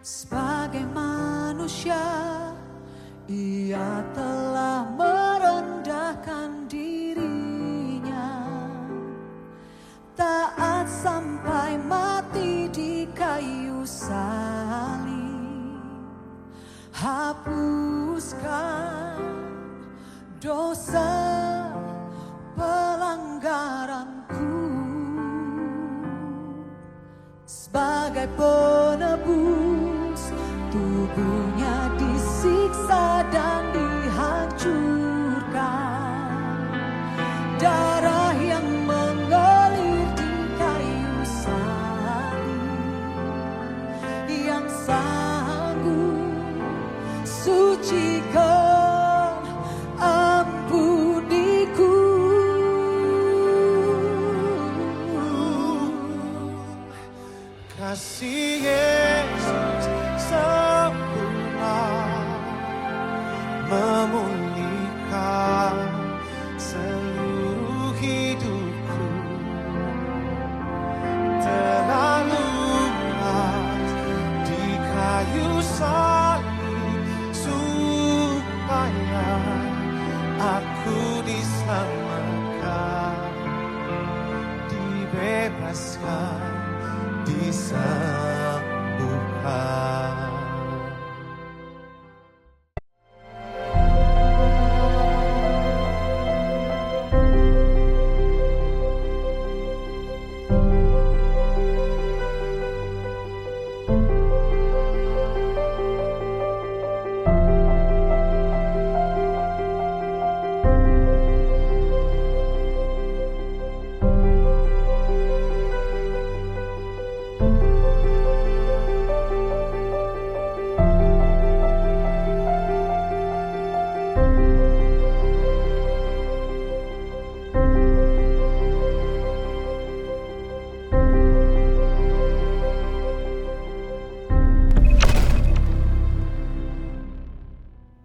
Sebagai manusia, ia telah merendahkan dirinya, taat sampai mati di kayu salib. Hapuskan dosa pelanggaranku, sebagai penebus tubuhnya disiksa dan dihancurkan. Darah yang mengalir di kayu salib, yang sanggup sucikan, ampuniku. Kasih Yesus sempurna, memulihkan seluruh hidupku. Telah lunas di kayu salib, supaya aku diselamatkan, dibebaskan, disembuhkan.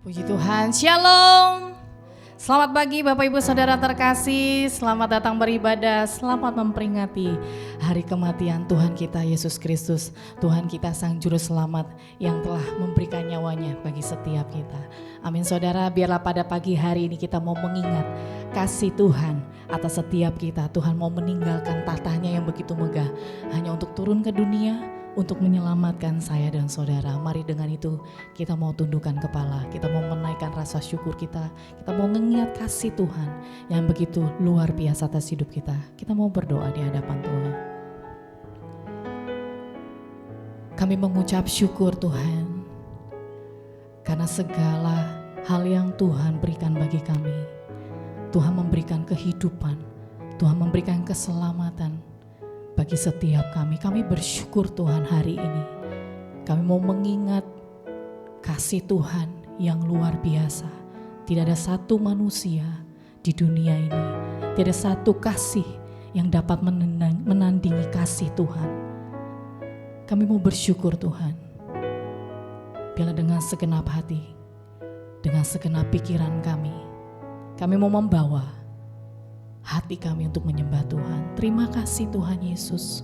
Puji Tuhan, Shalom. Selamat pagi Bapak Ibu Saudara terkasih, selamat datang beribadah, selamat memperingati hari kematian Tuhan kita Yesus Kristus, Tuhan kita Sang Juru Selamat yang telah memberikan nyawanya bagi setiap kita. Amin saudara, biarlah pada pagi hari ini kita mau mengingat kasih Tuhan atas setiap kita. Tuhan mau meninggalkan tahtanya yang begitu megah hanya untuk turun ke dunia, untuk menyelamatkan saya dan saudara. Mari dengan itu kita mau tundukkan kepala, kita mau menaikkan rasa syukur kita mau mengingat kasih Tuhan yang begitu luar biasa atas hidup kita. Kita mau berdoa di hadapan Tuhan. Kami mengucap syukur Tuhan, karena segala hal yang Tuhan berikan bagi kami. Tuhan memberikan kehidupan, Tuhan memberikan keselamatan bagi setiap kami. Kami bersyukur Tuhan hari ini. Kami mau mengingat kasih Tuhan yang luar biasa. Tidak ada satu manusia di dunia ini, tidak ada satu kasih yang dapat menandingi kasih Tuhan. Kami mau bersyukur Tuhan. Biarlah dengan segenap hati, dengan segenap pikiran kami mau membawa hati kami untuk menyembah Tuhan. Terima kasih Tuhan Yesus.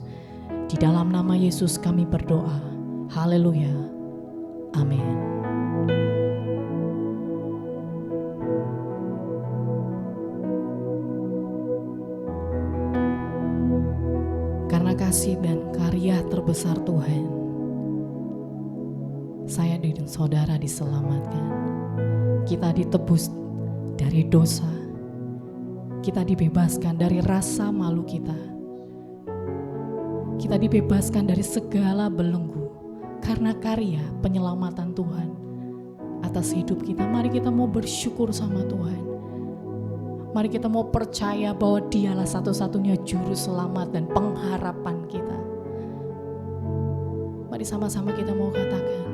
Di dalam nama Yesus kami berdoa. Haleluya. Amin. Karena kasih dan karya terbesar Tuhan, saya dan saudara diselamatkan. Kita ditebus dari dosa. Kita dibebaskan dari rasa malu kita. Kita dibebaskan dari segala belenggu karena karya penyelamatan Tuhan atas hidup kita. Mari kita mau bersyukur sama Tuhan. Mari kita mau percaya bahwa Dialah satu-satunya juru selamat dan pengharapan kita. Mari sama-sama kita mau katakan,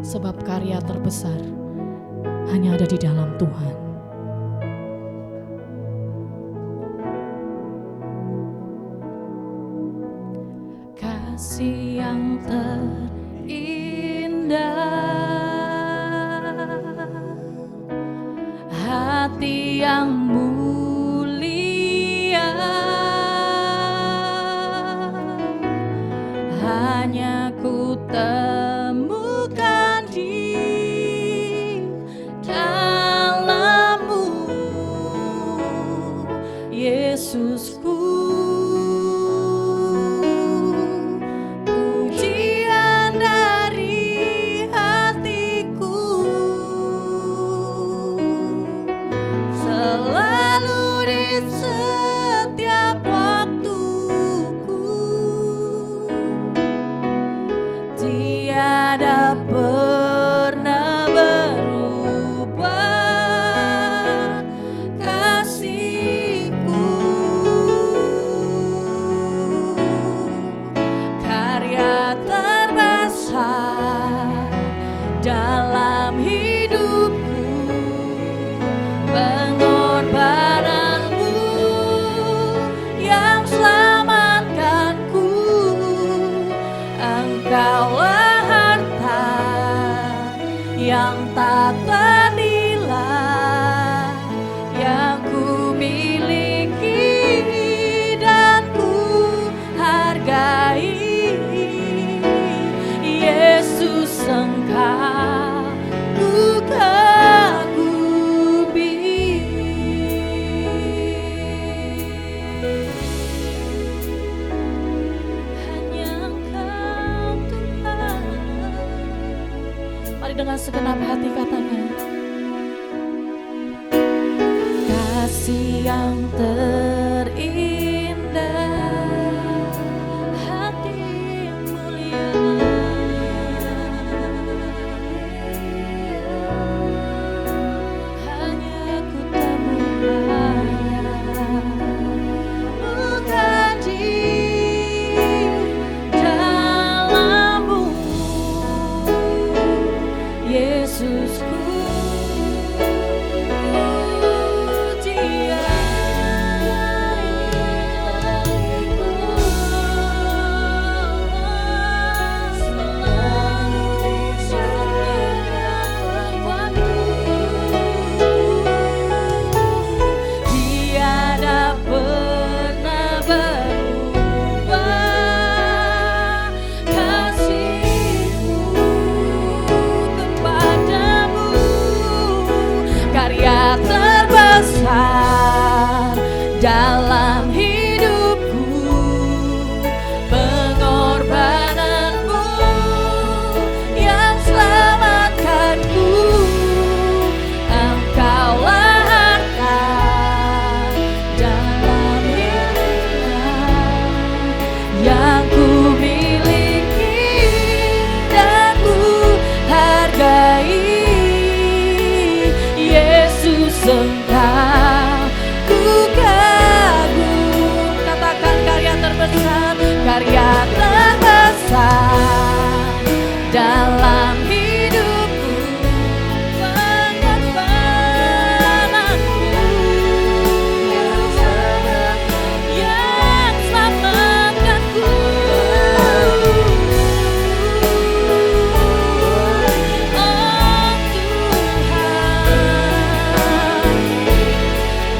sebab karya terbesar hanya ada di dalam Tuhan. Kasih yang terindah, hati yang mulia, hanya ku temukan tiada pernah berubah kasih-Ku. Karya terbesar dalam hidupku, pengorbananmu yang selamatkanku. Engkaulah harta yang tak ternilai yang ku miliki dan ku hargai. Yesus, Engkau ku kagumi. Hanya Engkau Tuhan. Mari dengan segenap hati katakan, kasih yang terindah, hati yang mulia, hanya ku temukan bukan di dalammu. Yesusku, Dia selalu disediakan waktu. Tiada pernah berubah kasih-Ku kepadamu. Karya terbesar dalam hidupku, pengorbananmu yang selamatkanku. Engkaulah harta dalam hidupku yang ku miliki dan ku hargai. Yesus, Engkau ku kagum. Katakan karya terbesar, karya terbesar dalam hidupku, pengorbananmu yang selamatkanku. Oh Tuhan,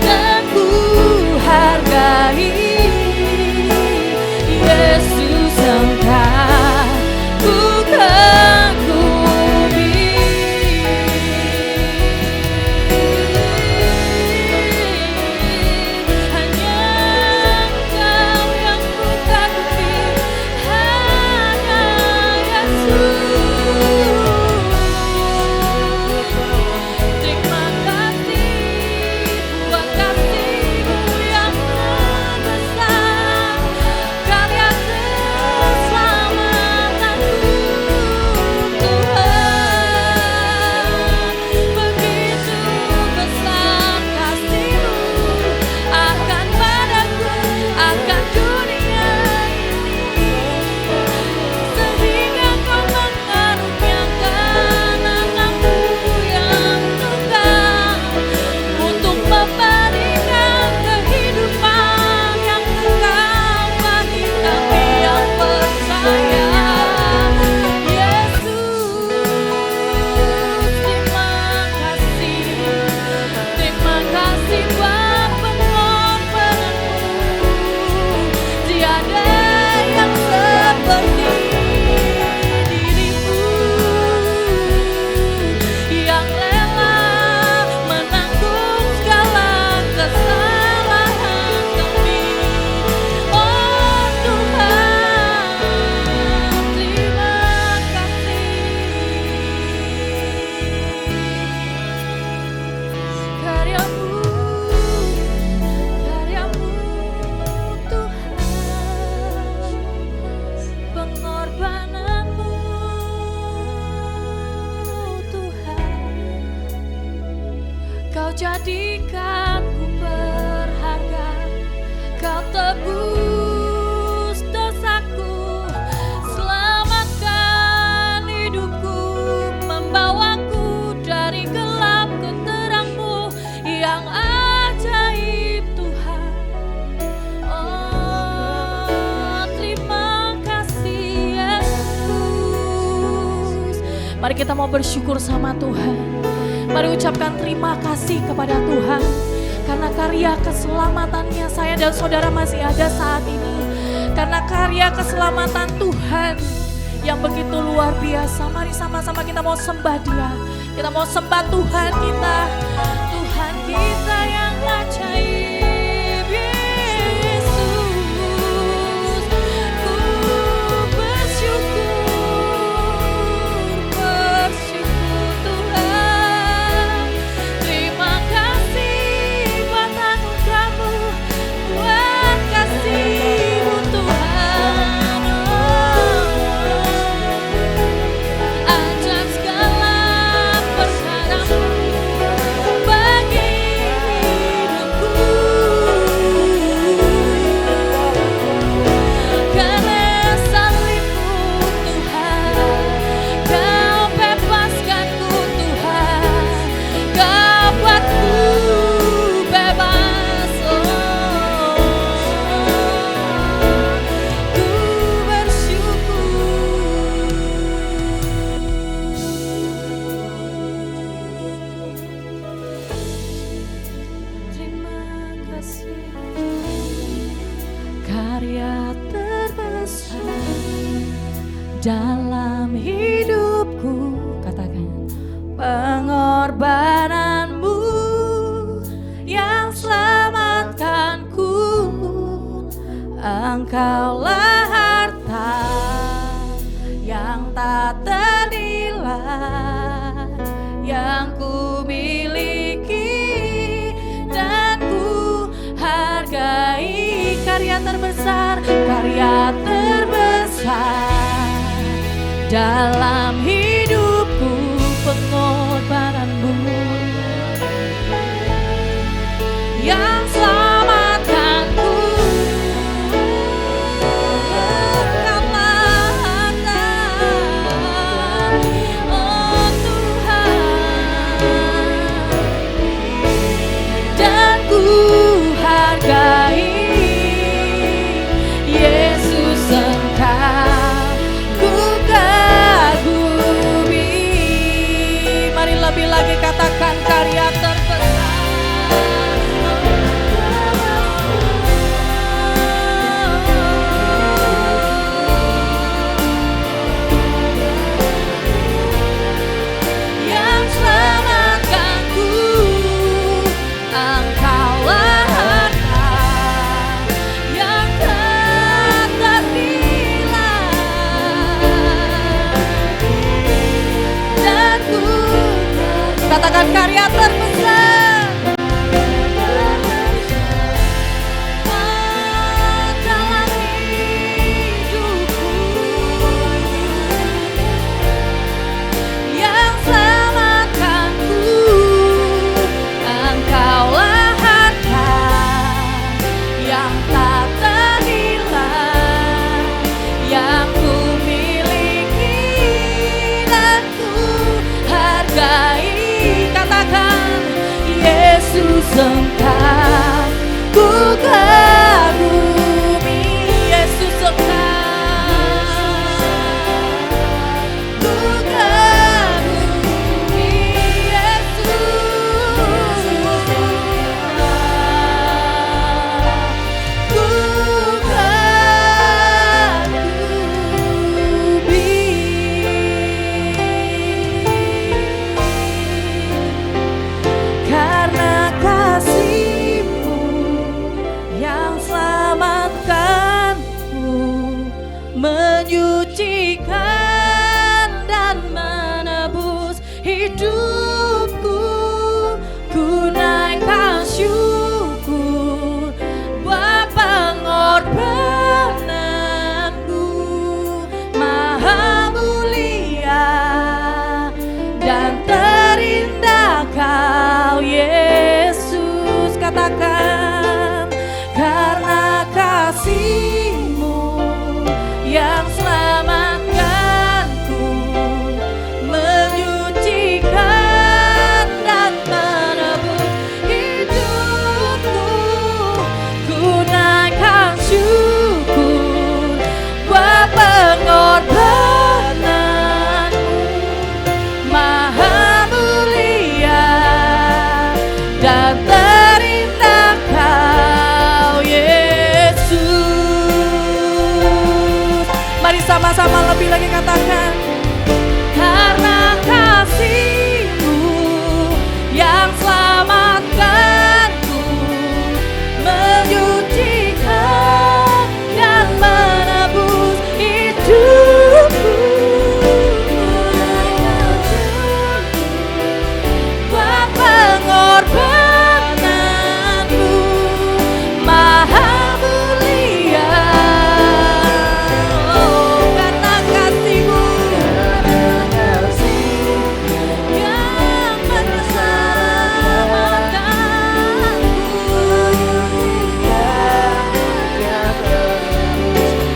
dan ku hargai. Yesus, Engkau ku kagumi. jadikanku berharga, Kau tebus dosaku, selamatkan hidupku, membawaku dari gelap ke terang-Mu yang ajaib Tuhan. Oh, terima kasih Yesus. Mari kita mau bersyukur sama Tuhan. Mari ucapkan terima kasih kepada Tuhan karena karya keselamatannya saya dan saudara masih ada saat ini. Karena karya keselamatan Tuhan yang begitu luar biasa. Mari sama-sama kita mau sembah Dia. Kita mau sembah Tuhan kita. Tuhan kita yang ajaib, Yesus. Ku bersyukur Tuhan. Terima kasih buat anugerah-Mu, buat kasih-Mu Tuhan. Ajar segala perkara-Mu bagi hidupku. Karena salib-Mu Tuhan, Kau bebaskanku Tuhan, Kau buatku bebas. Oh, ku bersyukur. Terima kasih. Karya terbesar dalam hidupku, katakan, pengorbananmu yang selamatkanku. Engkaulah harta yang tak ternilai yang ku miliki dan ku hargai. Karya terbesar dalam hidupku, pengorbananmu yang selamatkanku. Oh Tuhan, dan ku hargai Yesus Engkau, ku kagumi. Mari lebih lagi katakan karya terbesar. Yang selamatkanku, Engkaulah harta yang tak ternilai dan ku. Katakan karya terbesar dalam hidupku, yang selamatkanku. Engkaulah harta yang tak ternilai yang ku miliki dan ku hargai. Katakan Yesus Engkau, ku kagumi. Yesus Engkau, ku kagumi. Yesus, ku kagumi. Karena kasih-Mu yang bersama-sama lebih lagi katakan, karena kasih-Mu yang selamatkanku, menyucikan dan menebus hidupku. Buat pengorbananmu maha mulia. Oh, karena kasih-Mu yang menyelamatkanku.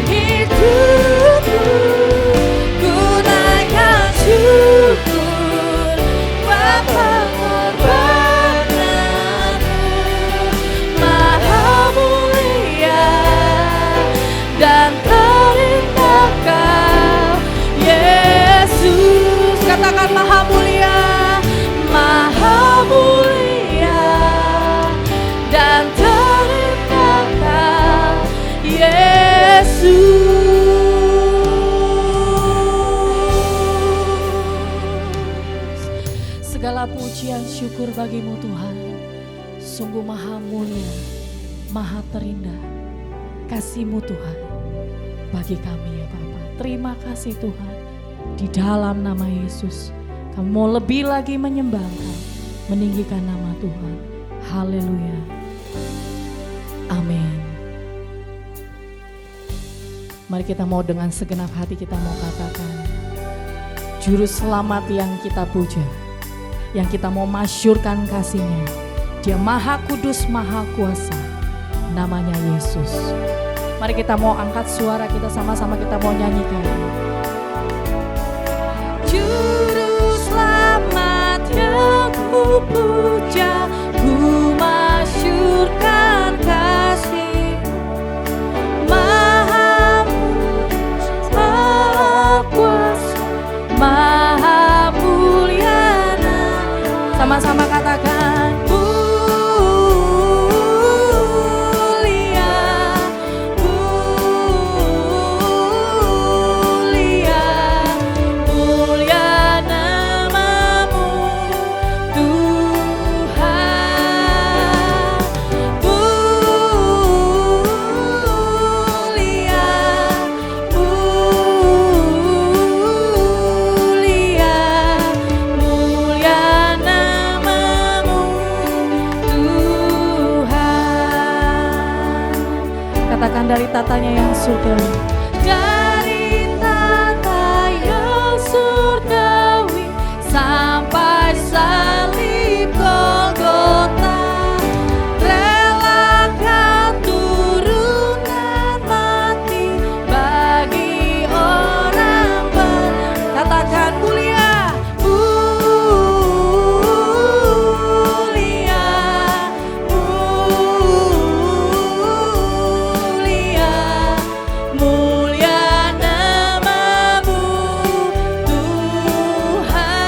Hidupku ku naikkan syukur, buat pengorbananmu maha mulia dan terindah Kau, Yesus. Katakan maha mulia dan terindah Kau, Yesus. Segala pujian syukur bagi-Mu Tuhan. Sungguh maha mulia, maha terindah kasih-Mu Tuhan bagi kami ya Bapa. Terima kasih Tuhan. Di dalam nama Yesus kami mau lebih lagi menyembah Kau, meninggikan nama Tuhan. Haleluya. Amin. Mari kita mau dengan segenap hati kita mau katakan, Juru Selamat yang kita puja, yang kita mau masyurkan kasih-Nya. Dia Maha Kudus, Maha Kuasa, namanya Yesus. Mari kita mau angkat suara kita sama-sama, kita mau nyanyikan. Juru Selamat yang ku puja, ku masyurkan kasih. Maha Kuasa, Maha mulia. Sama-sama katakan, katakan dari tatanya yang surgawi. Dari tata yang surgawi sampai salib Golgota, relakan turunan mati bagi orang benar. Katakan mulia, mulia, mulia namamu Tuhan.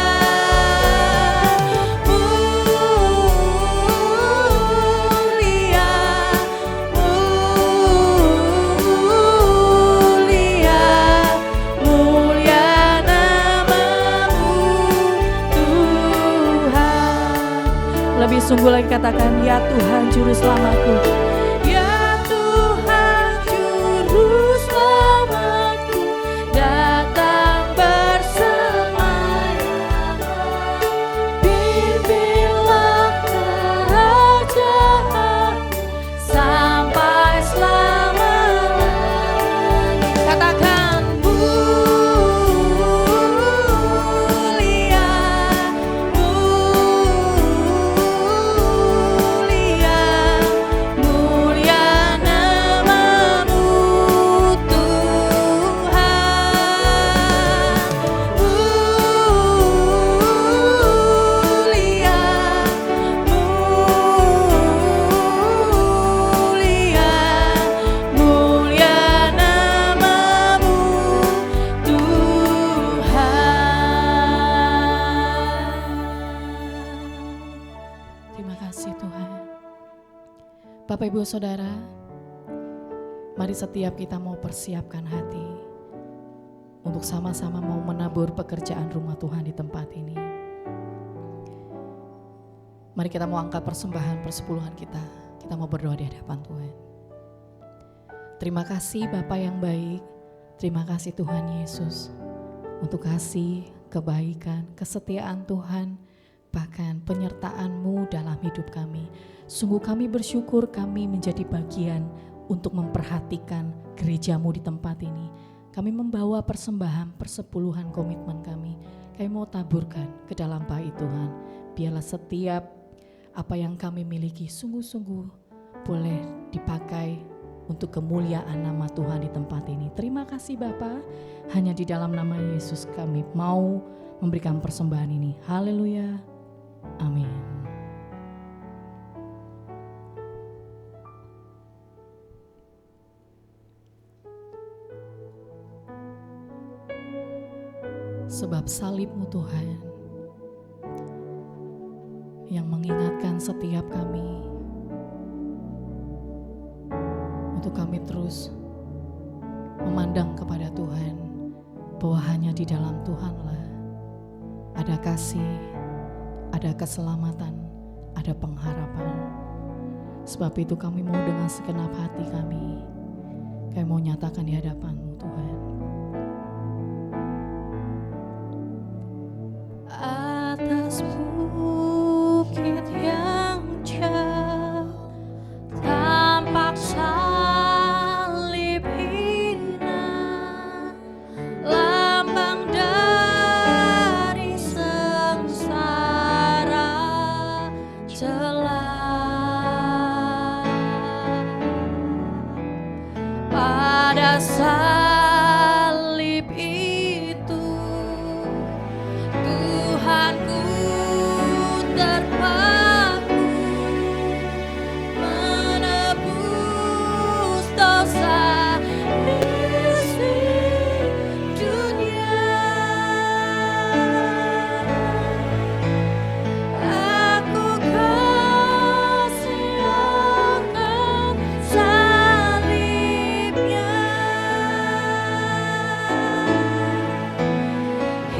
Mulia, mulia namamu Tuhan. Lebih sungguh lagi katakan, ya Tuhan Juru Selamatku. Ya Tuhan Juru Selamatku, datang bersama-Mu. Pimpinlah kerajaan sampai selama-lamanya. Katakan mulia, mulia namamu Tuhan. Mulia, mulia namamu Tuhan. Terima kasih Tuhan. Bapak Ibu Saudara, mari setiap kita mau persiapkan hati. untuk sama-sama mau menabur pekerjaan rumah Tuhan di tempat ini. Mari kita mau angkat persembahan persepuluhan kita. Kita mau berdoa di hadapan Tuhan. Terima kasih Bapa yang baik. Terima kasih Tuhan Yesus untuk kasih, kebaikan, kesetiaan Tuhan, bahkan penyertaan-Mu dalam hidup kami. Sungguh kami bersyukur kami menjadi bagian untuk memperhatikan gereja-Mu di tempat ini. Kami membawa persembahan persepuluhan komitmen kami. Kami mau taburkan ke dalam bait Tuhan. Biarlah setiap apa yang kami miliki sungguh-sungguh boleh dipakai untuk kemuliaan nama Tuhan di tempat ini. Terima kasih Bapa. Hanya di dalam nama Yesus kami mau memberikan persembahan ini. Haleluya. Amin. Sebab salib-Mu Tuhan yang mengingatkan setiap kami untuk kami terus memandang kepada Tuhan, bahwa hanya di dalam Tuhanlah ada kasih, ada keselamatan, ada pengharapan. Sebab itu kami mau dengan segenap hati kami mau nyatakan di hadapan-Mu Tuhan. Atas bukit yang jauh tampak salib hina, lambang dari sengsara celah. Pada salib itu Tuhanku terpaku menebus dosa isi dunia. Aku kasih akan salibnya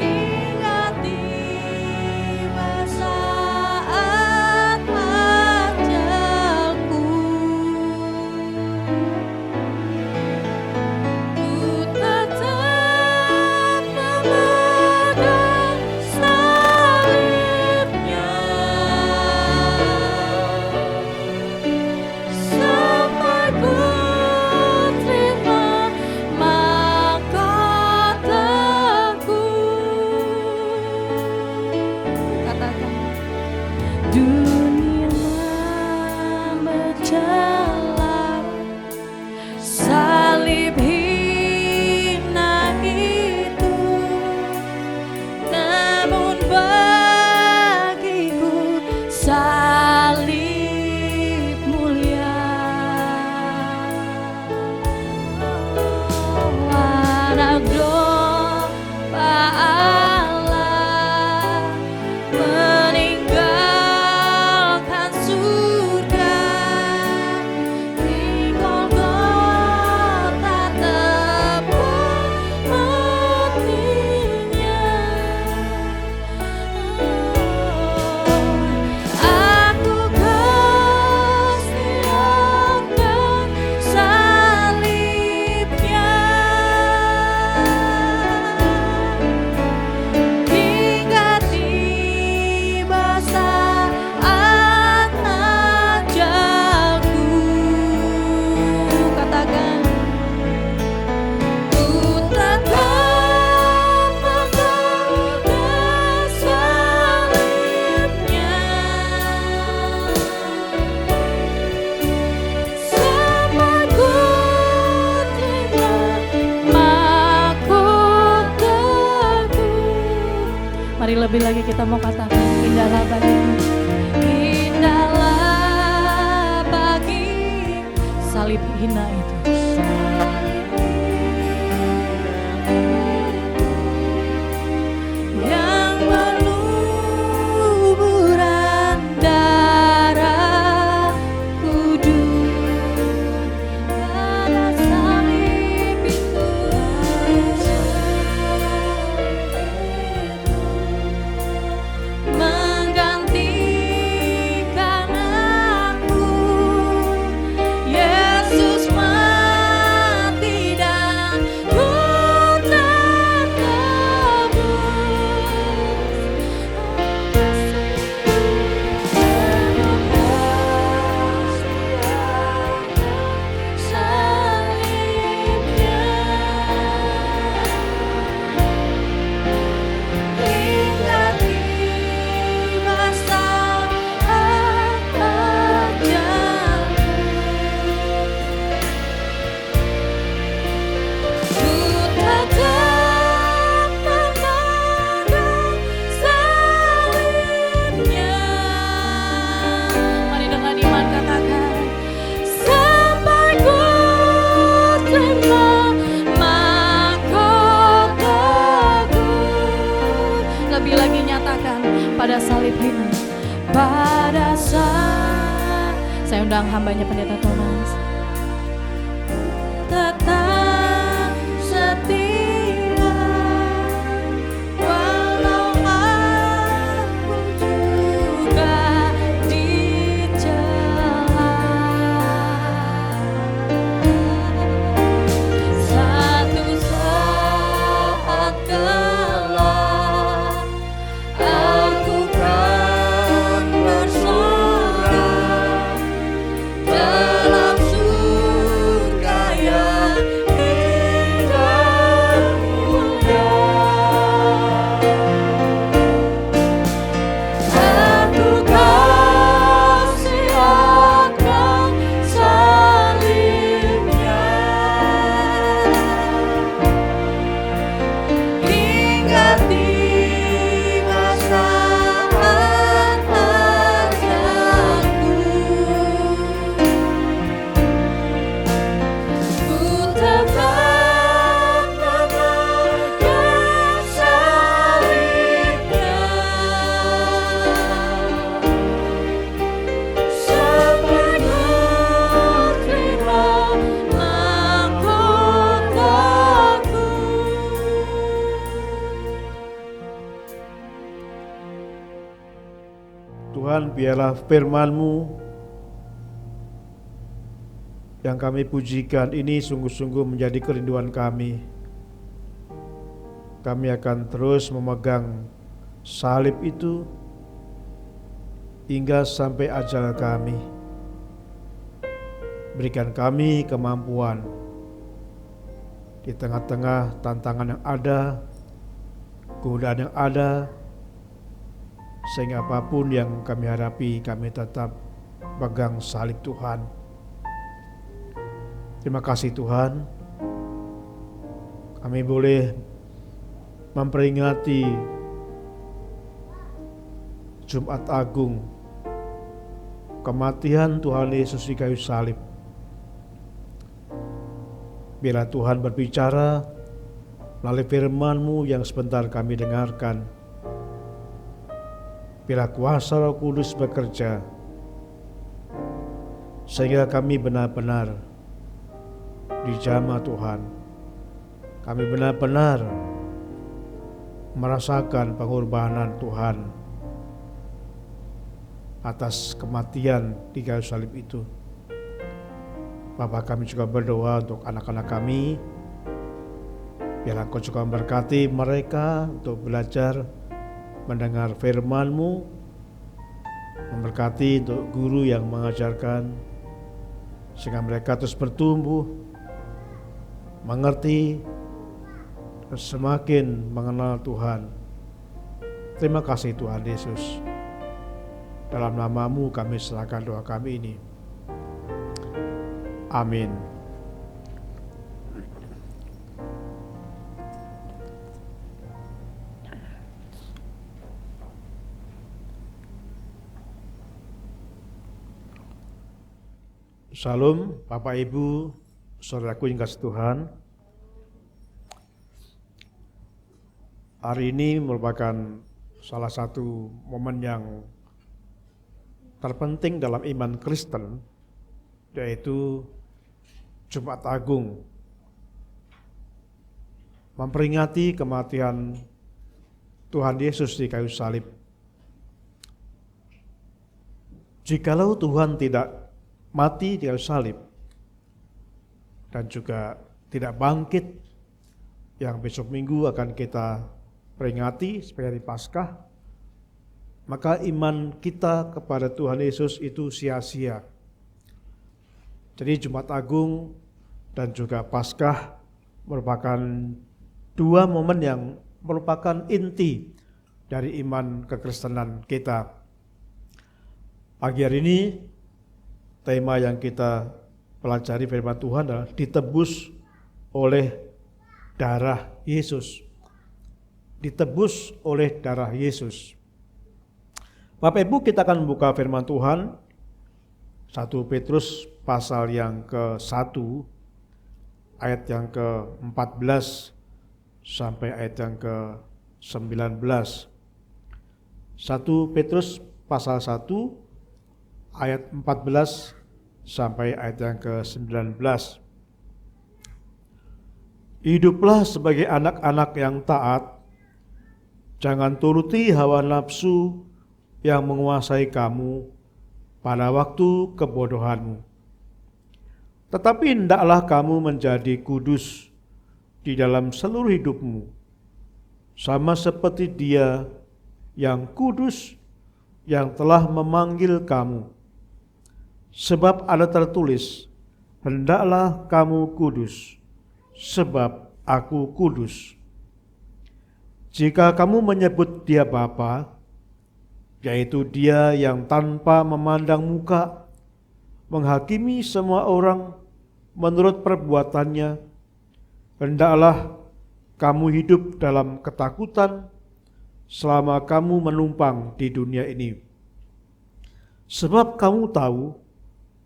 hingga tiba saat ajalku. Ku tetap memegang salibnya sampai ku terima mahkotanya. Katakan, dunia berjalan, salib hina itu, namun bagiku salib mulia. Anak domba Allah meninggalkan surga di Golgota, tebus matinya. Aku kasih akan salibnya hingga tiba saat ajalku. Katakan, ku tetap memegang salibnya sampai ku terima mahkotanya. Mari lebih lagi kita mau katakan, indahlah bagimu, indahlah bagi Salib hina itu yang menuburan darah kudus. Pada salib itu lebih lagi nyatakan pada salib ini. Pada saat, saya undang hambanya Pendeta Thomas, tetap setia walau aku juga dicela. Satu saat kelak aku kan bersorak dalam surga yang indah mulia. Aku kasih akan salibnya hingga tiba saat ajalku. Ku tetap memegang salibnya sepenuh terima mahkotaku. Tuhan, biarlah firman-Mu yang kami pujikan ini sungguh-sungguh menjadi kerinduan kami. Kami akan terus memegang salib itu hingga sampai ajal kami. Berikan kami kemampuan di tengah-tengah tantangan yang ada, godaan yang ada, sehingga apapun yang kami hadapi, kami tetap pegang salib Tuhan. Terima kasih Tuhan, kami boleh memperingati Jumat Agung, kematian Tuhan Yesus di kayu salib. Biarlah Tuhan berbicara melalui firman-Mu yang sebentar kami dengarkan. Biarlah kuasa Roh Kudus bekerja sehingga kami benar-benar dijamah Tuhan. Kami benar-benar merasakan pengorbanan Tuhan atas kematian di kayu salib itu. Bapa, kami juga berdoa untuk anak-anak kami. Biarlah Engkau juga memberkati mereka untuk belajar mendengar firman-Mu, memberkati untuk guru yang mengajarkan, sehingga mereka terus bertumbuh, mengerti, dan semakin mengenal Tuhan. Terima kasih Tuhan Yesus. Dalam nama-Mu kami serahkan doa kami ini. Amin. Salam Bapak Ibu, saudaraku yang kasih Tuhan. Hari ini merupakan salah satu momen yang terpenting dalam iman Kristen, yaitu Jumat Agung, memperingati kematian Tuhan Yesus di kayu salib. Jikalau Tuhan tidak mati di kayu salib dan juga tidak bangkit, yang besok minggu akan kita peringati sebagai hari Paskah, maka iman kita kepada Tuhan Yesus itu sia-sia. Jadi Jumat Agung dan juga Paskah merupakan dua momen yang merupakan inti dari iman kekristenan kita. Pagi hari ini tema yang kita pelajari firman Tuhan adalah ditebus oleh darah Yesus. Ditebus oleh darah Yesus. Bapak Ibu, kita akan membuka firman Tuhan 1 Petrus pasal yang ke-1 ayat yang ke-14 sampai ayat yang ke-19. 1 Petrus pasal 1 ayat 14 sampai ayat yang ke-19. Hiduplah sebagai anak-anak yang taat, jangan turuti hawa nafsu yang menguasai kamu pada waktu kebodohanmu. Tetapi hendaklah kamu menjadi kudus di dalam seluruh hidupmu, sama seperti Dia yang kudus yang telah memanggil kamu. Sebab ada tertulis, hendaklah kamu kudus, sebab aku kudus. Jika kamu menyebut Dia Bapa, yaitu Dia yang tanpa memandang muka, menghakimi semua orang menurut perbuatannya, hendaklah kamu hidup dalam ketakutan selama kamu menumpang di dunia ini. Sebab kamu tahu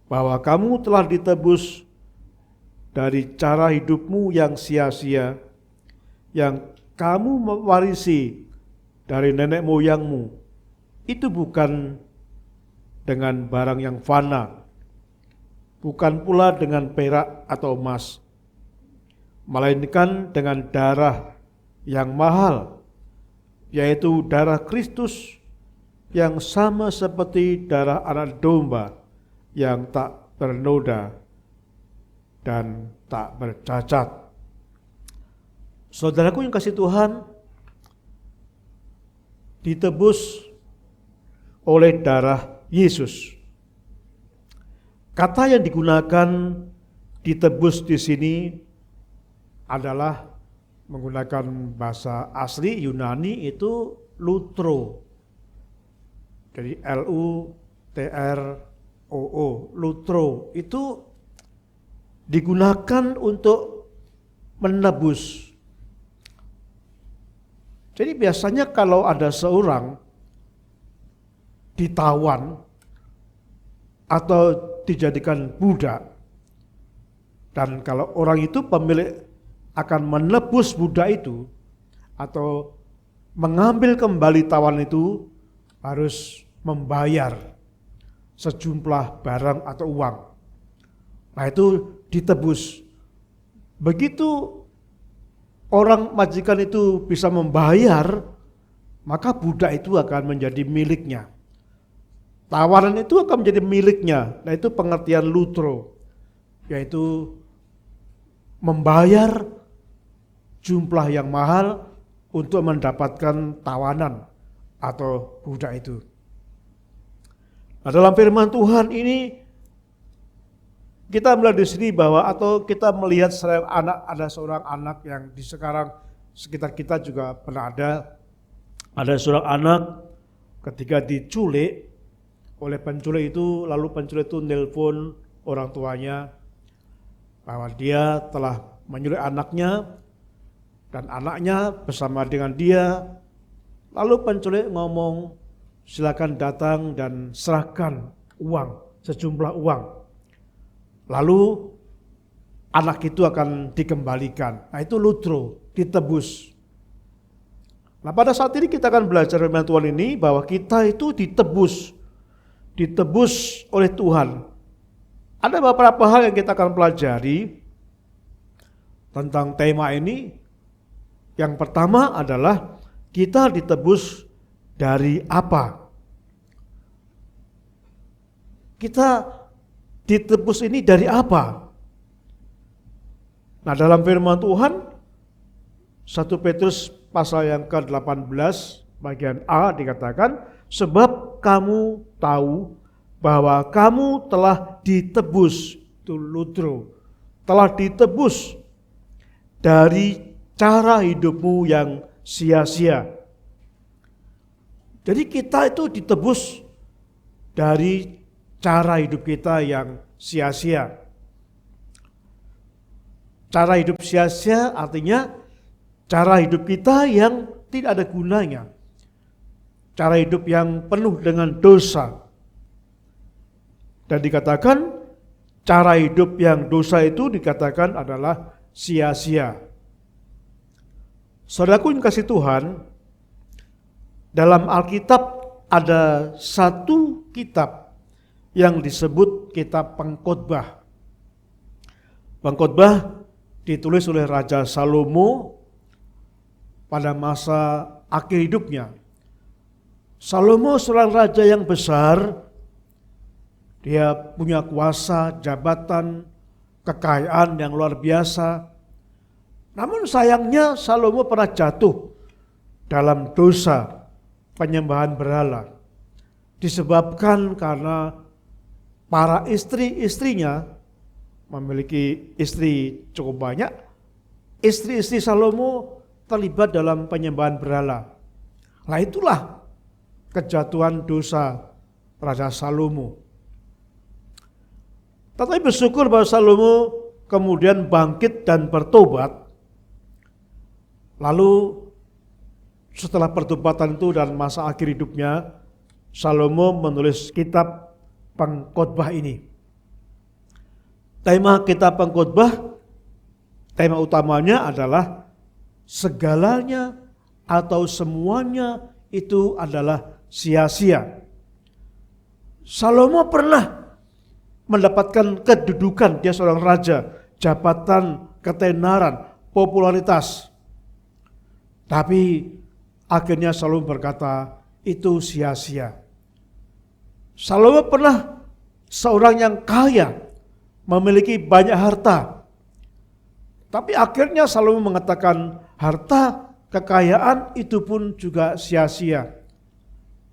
bahwa kamu telah ditebus dari cara hidupmu yang sia-sia, yang kamu mewarisi dari nenek moyangmu. Itu bukan dengan barang yang fana, bukan pula dengan perak atau emas, melainkan dengan darah yang mahal, yaitu darah Kristus yang sama seperti darah anak domba yang tak bernoda dan tak bercacat. Saudaraku yang kasih Tuhan, ditebus oleh darah Yesus. Kata yang digunakan ditebus di sini adalah menggunakan bahasa asli Yunani itu lutro. Jadi L-U-T-R-O-O, lutro itu digunakan untuk menebus. Jadi biasanya kalau ada seorang ditawan atau dijadikan budak, dan kalau orang itu pemilik akan menebus budak itu atau mengambil kembali tawan itu, harus membayar sejumlah barang atau uang. Nah itu ditebus. Begitu orang majikan itu bisa membayar, maka budak itu akan menjadi miliknya. Tawanan itu akan menjadi miliknya. Nah itu pengertian lutro, yaitu membayar jumlah yang mahal untuk mendapatkan tawanan atau budak itu. Nah, dalam firman Tuhan ini kita melihat di sini bahwa, atau kita melihat ada seorang anak yang di sekarang sekitar kita juga pernah ada seorang anak ketika diculik oleh penculik itu, lalu penculik itu nelpon orang tuanya bahwa dia telah menyulik anaknya dan anaknya bersama dengan dia. Lalu penculik ngomong, silakan datang dan serahkan uang, sejumlah uang. Lalu anak itu akan dikembalikan. Nah itu lutro, ditebus. Nah pada saat ini kita akan belajar firman Tuhan ini bahwa kita itu ditebus oleh Tuhan. Ada beberapa hal yang kita akan pelajari tentang tema ini. Yang pertama adalah kita ditebus dari apa? Kita ditebus ini dari apa? Nah dalam firman Tuhan 1 Petrus pasal yang ke-18 bagian A dikatakan, sebab kamu tahu bahwa kamu telah ditebus, itu lutro, telah ditebus dari cara hidupmu yang sia-sia. Jadi kita itu ditebus dari cara hidup kita yang sia-sia. Cara hidup sia-sia artinya cara hidup kita yang tidak ada gunanya. Cara hidup yang penuh dengan dosa. Dan dikatakan cara hidup yang dosa itu dikatakan adalah sia-sia. Saudaraku yang kasih Tuhan, dalam Alkitab ada satu kitab yang disebut kitab Pengkhotbah. Pengkhotbah ditulis oleh Raja Salomo pada masa akhir hidupnya. Salomo seorang raja yang besar, dia punya kuasa, jabatan, kekayaan yang luar biasa. Namun sayangnya Salomo pernah jatuh dalam dosa penyembahan berhala. Disebabkan karena para istri-istrinya memiliki istri cukup banyak. Istri-istri Salomo terlibat dalam penyembahan berhala. Nah itulah kejatuhan dosa Raja Salomo. Tetapi bersyukur bahwa Salomo kemudian bangkit dan bertobat. Lalu setelah pertobatan itu dan masa akhir hidupnya, Salomo menulis kitab Pengkhotbah ini. Tema kitab Pengkhotbah, tema utamanya adalah segalanya atau semuanya itu adalah sia-sia. Salomo pernah mendapatkan kedudukan, dia seorang raja, jabatan, ketenaran, popularitas. Tapi akhirnya Salomo berkata, itu sia-sia. Salomo pernah seorang yang kaya, memiliki banyak harta. Tapi akhirnya Salomo mengatakan, harta, kekayaan itu pun juga sia-sia.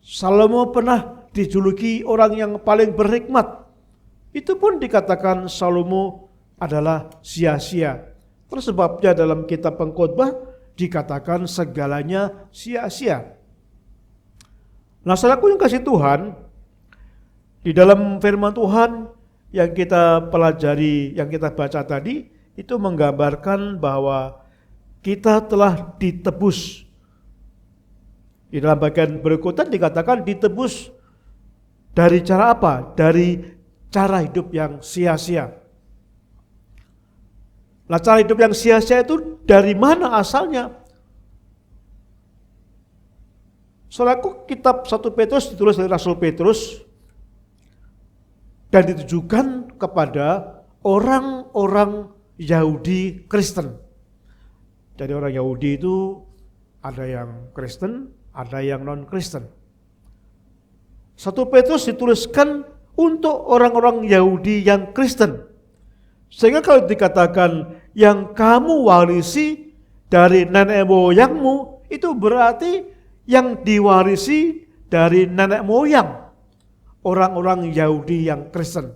Salomo pernah dijuluki orang yang paling berhikmat. Itu pun dikatakan Salomo adalah sia-sia. Terus sebabnya dalam kitab Pengkhotbah dikatakan segalanya sia-sia. Nah, saudaraku yang kasih Tuhan, di dalam firman Tuhan yang kita pelajari, yang kita baca tadi, itu menggambarkan bahwa kita telah ditebus. Di dalam bagian berikutnya dikatakan ditebus dari cara apa? Dari cara hidup yang sia-sia. Nah, cara hidup yang sia-sia itu dari mana asalnya? Saudaraku, kitab 1 Petrus ditulis oleh Rasul Petrus dan ditujukan kepada orang-orang Yahudi Kristen. Jadi orang Yahudi itu ada yang Kristen, ada yang non-Kristen. 1 Petrus dituliskan untuk orang-orang Yahudi yang Kristen. Sehingga kalau dikatakan yang kamu warisi dari nenek moyangmu, itu berarti yang diwarisi dari nenek moyang orang-orang Yahudi yang Kristen.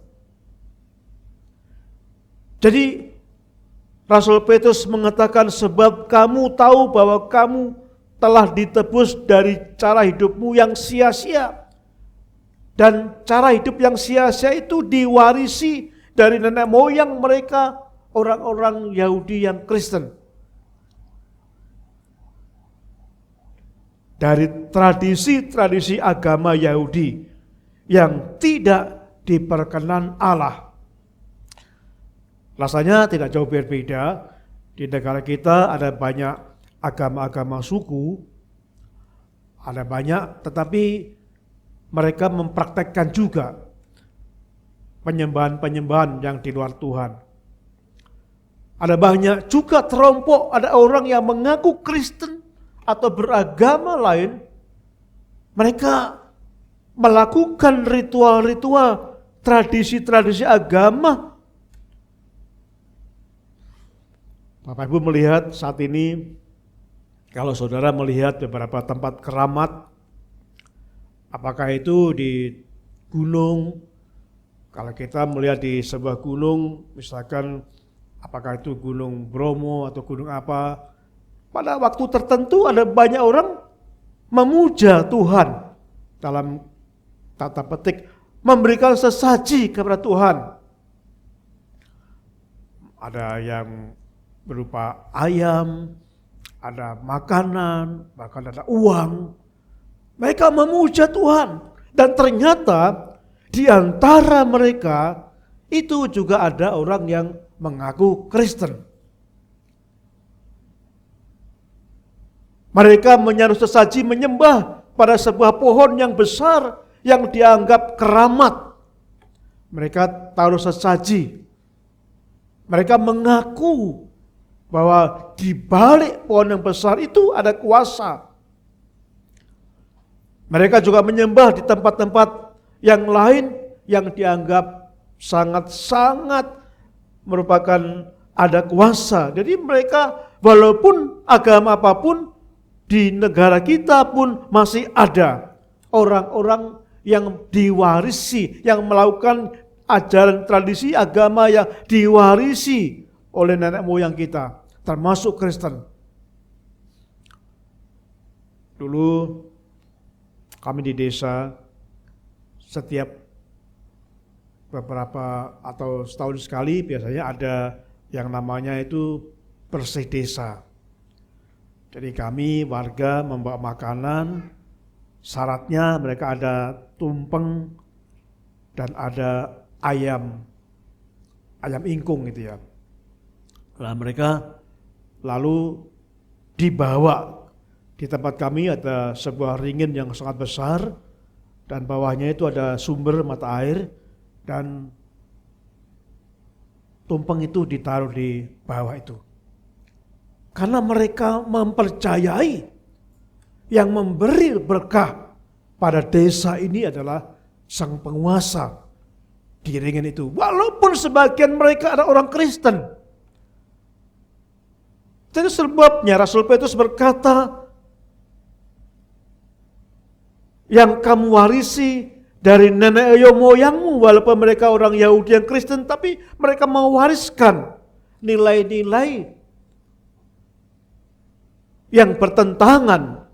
Jadi Rasul Petrus mengatakan sebab kamu tahu bahwa kamu telah ditebus dari cara hidupmu yang sia-sia. Dan cara hidup yang sia-sia itu diwarisi dari nenek moyang mereka, orang-orang Yahudi yang Kristen. Dari tradisi-tradisi agama Yahudi yang tidak diperkenan Allah. Rasanya tidak jauh berbeda. Di negara kita ada banyak agama-agama suku, ada banyak, tetapi mereka mempraktekkan juga penyembahan-penyembahan yang di luar Tuhan. Ada banyak juga terompok, ada orang yang mengaku Kristen atau beragama lain, mereka melakukan ritual-ritual, tradisi-tradisi agama. Bapak Ibu melihat saat ini, kalau saudara melihat beberapa tempat keramat, apakah itu di gunung, kalau kita melihat di sebuah gunung, misalkan apakah itu gunung Bromo atau gunung apa, pada waktu tertentu ada banyak orang memuja Tuhan dalam tata petik, memberikan sesaji kepada Tuhan. Ada yang berupa ayam, ada makanan, bahkan ada uang. Mereka memuja Tuhan. Dan ternyata di antara mereka itu juga ada orang yang mengaku Kristen. Mereka menyaruh sesaji menyembah pada sebuah pohon yang besar yang dianggap keramat. Mereka taruh sesaji. Mereka mengaku bahwa di balik pohon yang besar itu ada kuasa. Mereka juga menyembah di tempat-tempat yang lain yang dianggap sangat-sangat merupakan ada kuasa. Jadi mereka walaupun agama apapun di negara kita pun masih ada orang-orang yang diwarisi, yang melakukan ajaran tradisi agama yang diwarisi oleh nenek moyang kita, termasuk Kristen. Dulu kami di desa setiap beberapa atau setahun sekali biasanya ada yang namanya itu bersih desa. Jadi kami warga membawa makanan, syaratnya mereka ada tumpeng dan ada ayam ingkung gitu ya. Nah mereka lalu dibawa, di tempat kami ada sebuah ringin yang sangat besar dan bawahnya itu ada sumber mata air dan tumpeng itu ditaruh di bawah itu. Karena mereka mempercayai yang memberi berkah pada desa ini adalah sang penguasa di ringin itu. Walaupun sebagian mereka adalah orang Kristen. Jadi sebabnya Rasul Petrus berkata, yang kamu warisi dari nenek moyangmu, walaupun mereka orang Yahudi yang Kristen, tapi mereka mewariskan nilai-nilai yang bertentangan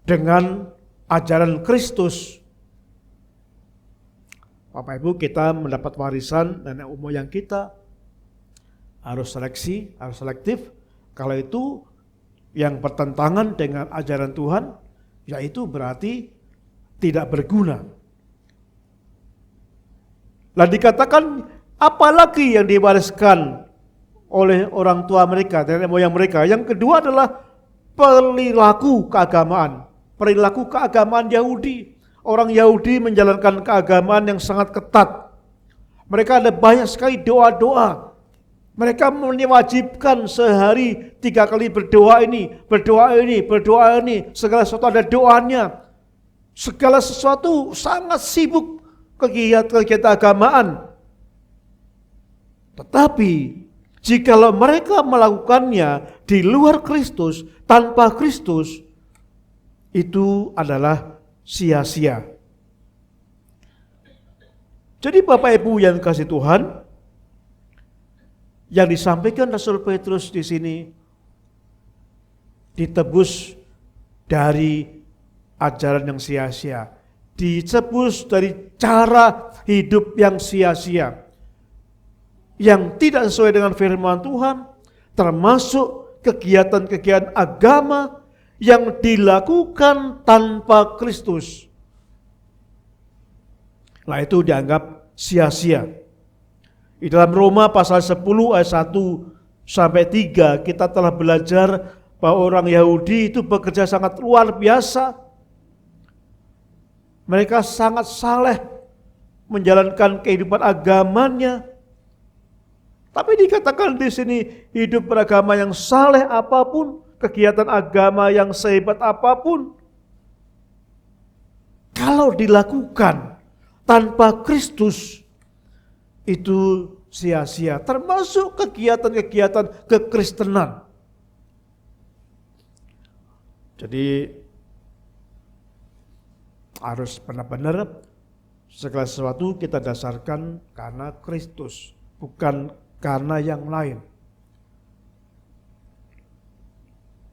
dengan ajaran Kristus. Bapak Ibu, kita mendapat warisan nenek moyang kita harus seleksi, harus selektif. Kalau itu yang bertentangan dengan ajaran Tuhan, yaitu berarti tidak berguna. Lah dikatakan apalagi yang diwariskan oleh orang tua mereka, nenek moyang mereka. Yang kedua adalah perilaku keagamaan. Perilaku keagamaan Yahudi. Orang Yahudi menjalankan keagamaan yang sangat ketat. Mereka ada banyak sekali doa-doa. Mereka mewajibkan sehari 3 kali berdoa ini, segala sesuatu ada doanya. Segala sesuatu sangat sibuk kegiatan agamaan. Tetapi jikalau mereka melakukannya di luar Kristus, tanpa Kristus, itu adalah sia-sia. Jadi Bapak Ibu yang kasih Tuhan, yang disampaikan Rasul Petrus di sini ditebus dari ajaran yang sia-sia, ditebus dari cara hidup yang sia-sia, yang tidak sesuai dengan firman Tuhan, termasuk kegiatan-kegiatan agama yang dilakukan tanpa Kristus. Nah itu dianggap sia-sia. Di dalam Roma pasal 10 ayat 1 sampai 3 kita telah belajar bahwa orang Yahudi itu bekerja sangat luar biasa. Mereka sangat saleh menjalankan kehidupan agamanya. Tapi dikatakan di sini hidup beragama yang saleh apapun, kegiatan agama yang sehebat apapun, kalau dilakukan tanpa Kristus itu sia-sia, termasuk kegiatan-kegiatan kekristenan. Jadi harus benar-benar segala sesuatu kita dasarkan karena Kristus, bukan karena yang lain.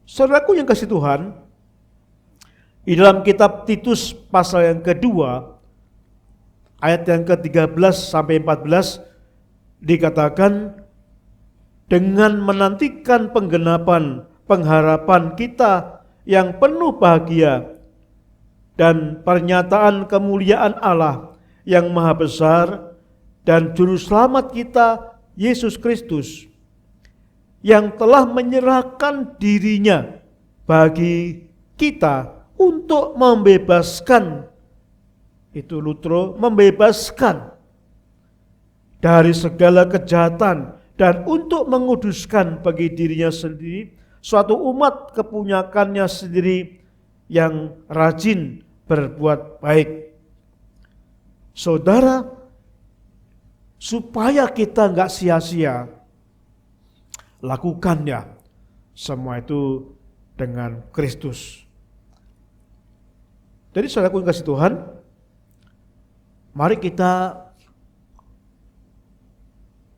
Saudaraku yang kasih Tuhan, di dalam kitab Titus pasal yang kedua, ayat yang ke-13 sampai 14 dikatakan, dengan menantikan penggenapan pengharapan kita yang penuh bahagia dan pernyataan kemuliaan Allah yang maha besar dan juru selamat kita Yesus Kristus, yang telah menyerahkan dirinya bagi kita untuk membebaskan, itu lutro, membebaskan dari segala kejahatan dan untuk menguduskan bagi dirinya sendiri suatu umat kepunyakannya sendiri yang rajin berbuat baik. Saudara, supaya kita nggak sia-sia, lakukannya semua itu dengan Kristus. Jadi saudaraku yang kasih Tuhan, mari kita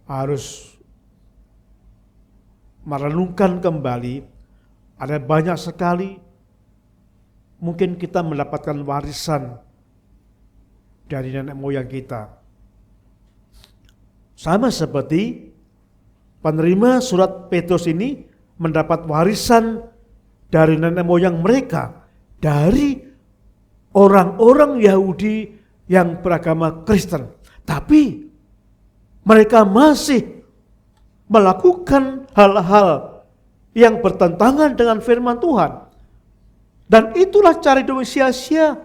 harus merenungkan kembali. Ada banyak sekali mungkin kita mendapatkan warisan dari nenek moyang kita. Sama seperti penerima surat Petrus ini mendapat warisan dari nenek moyang mereka, dari orang-orang Yahudi yang beragama Kristen. Tapi mereka masih melakukan hal-hal yang bertentangan dengan firman Tuhan. Dan itulah cara hidup sia-sia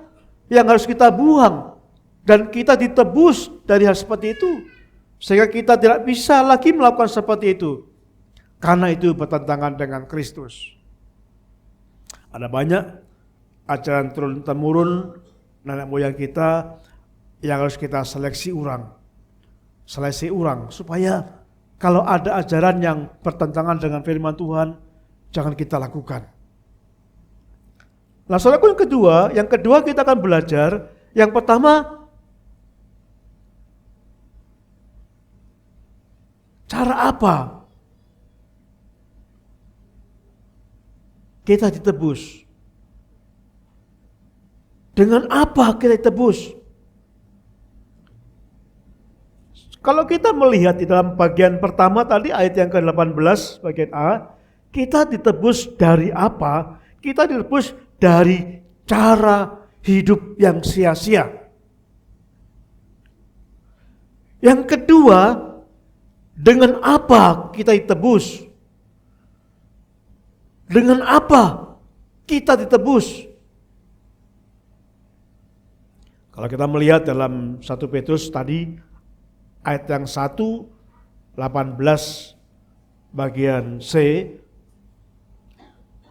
yang harus kita buang. Dan kita ditebus dari hal seperti itu. Sehingga kita tidak bisa lagi melakukan seperti itu. Karena itu bertentangan dengan Kristus. Ada banyak ajaran turun-temurun nenek moyang kita yang harus kita seleksi ulang supaya kalau ada ajaran yang bertentangan dengan firman Tuhan, jangan kita lakukan. Nah, saudaraku yang kedua kita akan belajar. Yang pertama, cara apa kita ditebus? Dengan apa kita ditebus? Kalau kita melihat di dalam bagian pertama tadi ayat yang ke-18 bagian A, kita ditebus dari apa? Kita ditebus dari cara hidup yang sia-sia. Yang kedua, dengan apa kita ditebus? Dengan apa kita ditebus? Kalau kita melihat dalam 1 Petrus tadi, ayat yang 1, 18 bagian C,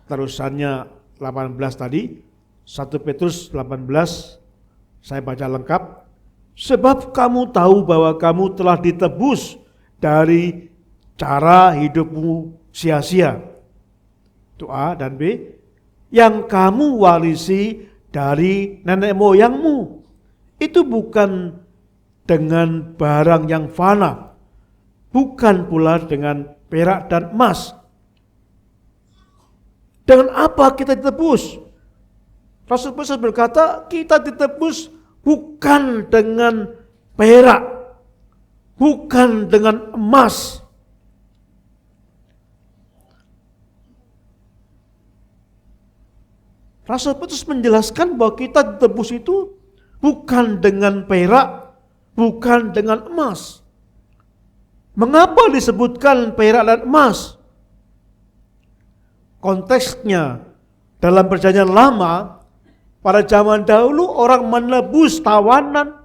terusannya 18 tadi, 1 Petrus 18, saya baca lengkap. Sebab kamu tahu bahwa kamu telah ditebus dari cara hidupmu sia-sia. Itu A dan B. Yang kamu warisi dari nenek moyangmu. Itu bukan dengan barang yang fana, bukan pula dengan perak dan emas. Dengan apa kita ditebus? Rasul Paulus berkata, kita ditebus bukan dengan perak, bukan dengan emas. Rasul Paulus menjelaskan bahwa kita ditebus itu bukan dengan perak, bukan dengan emas. Mengapa disebutkan perak dan emas? Konteksnya dalam perjanjian lama, pada zaman dahulu orang menebus tawanan,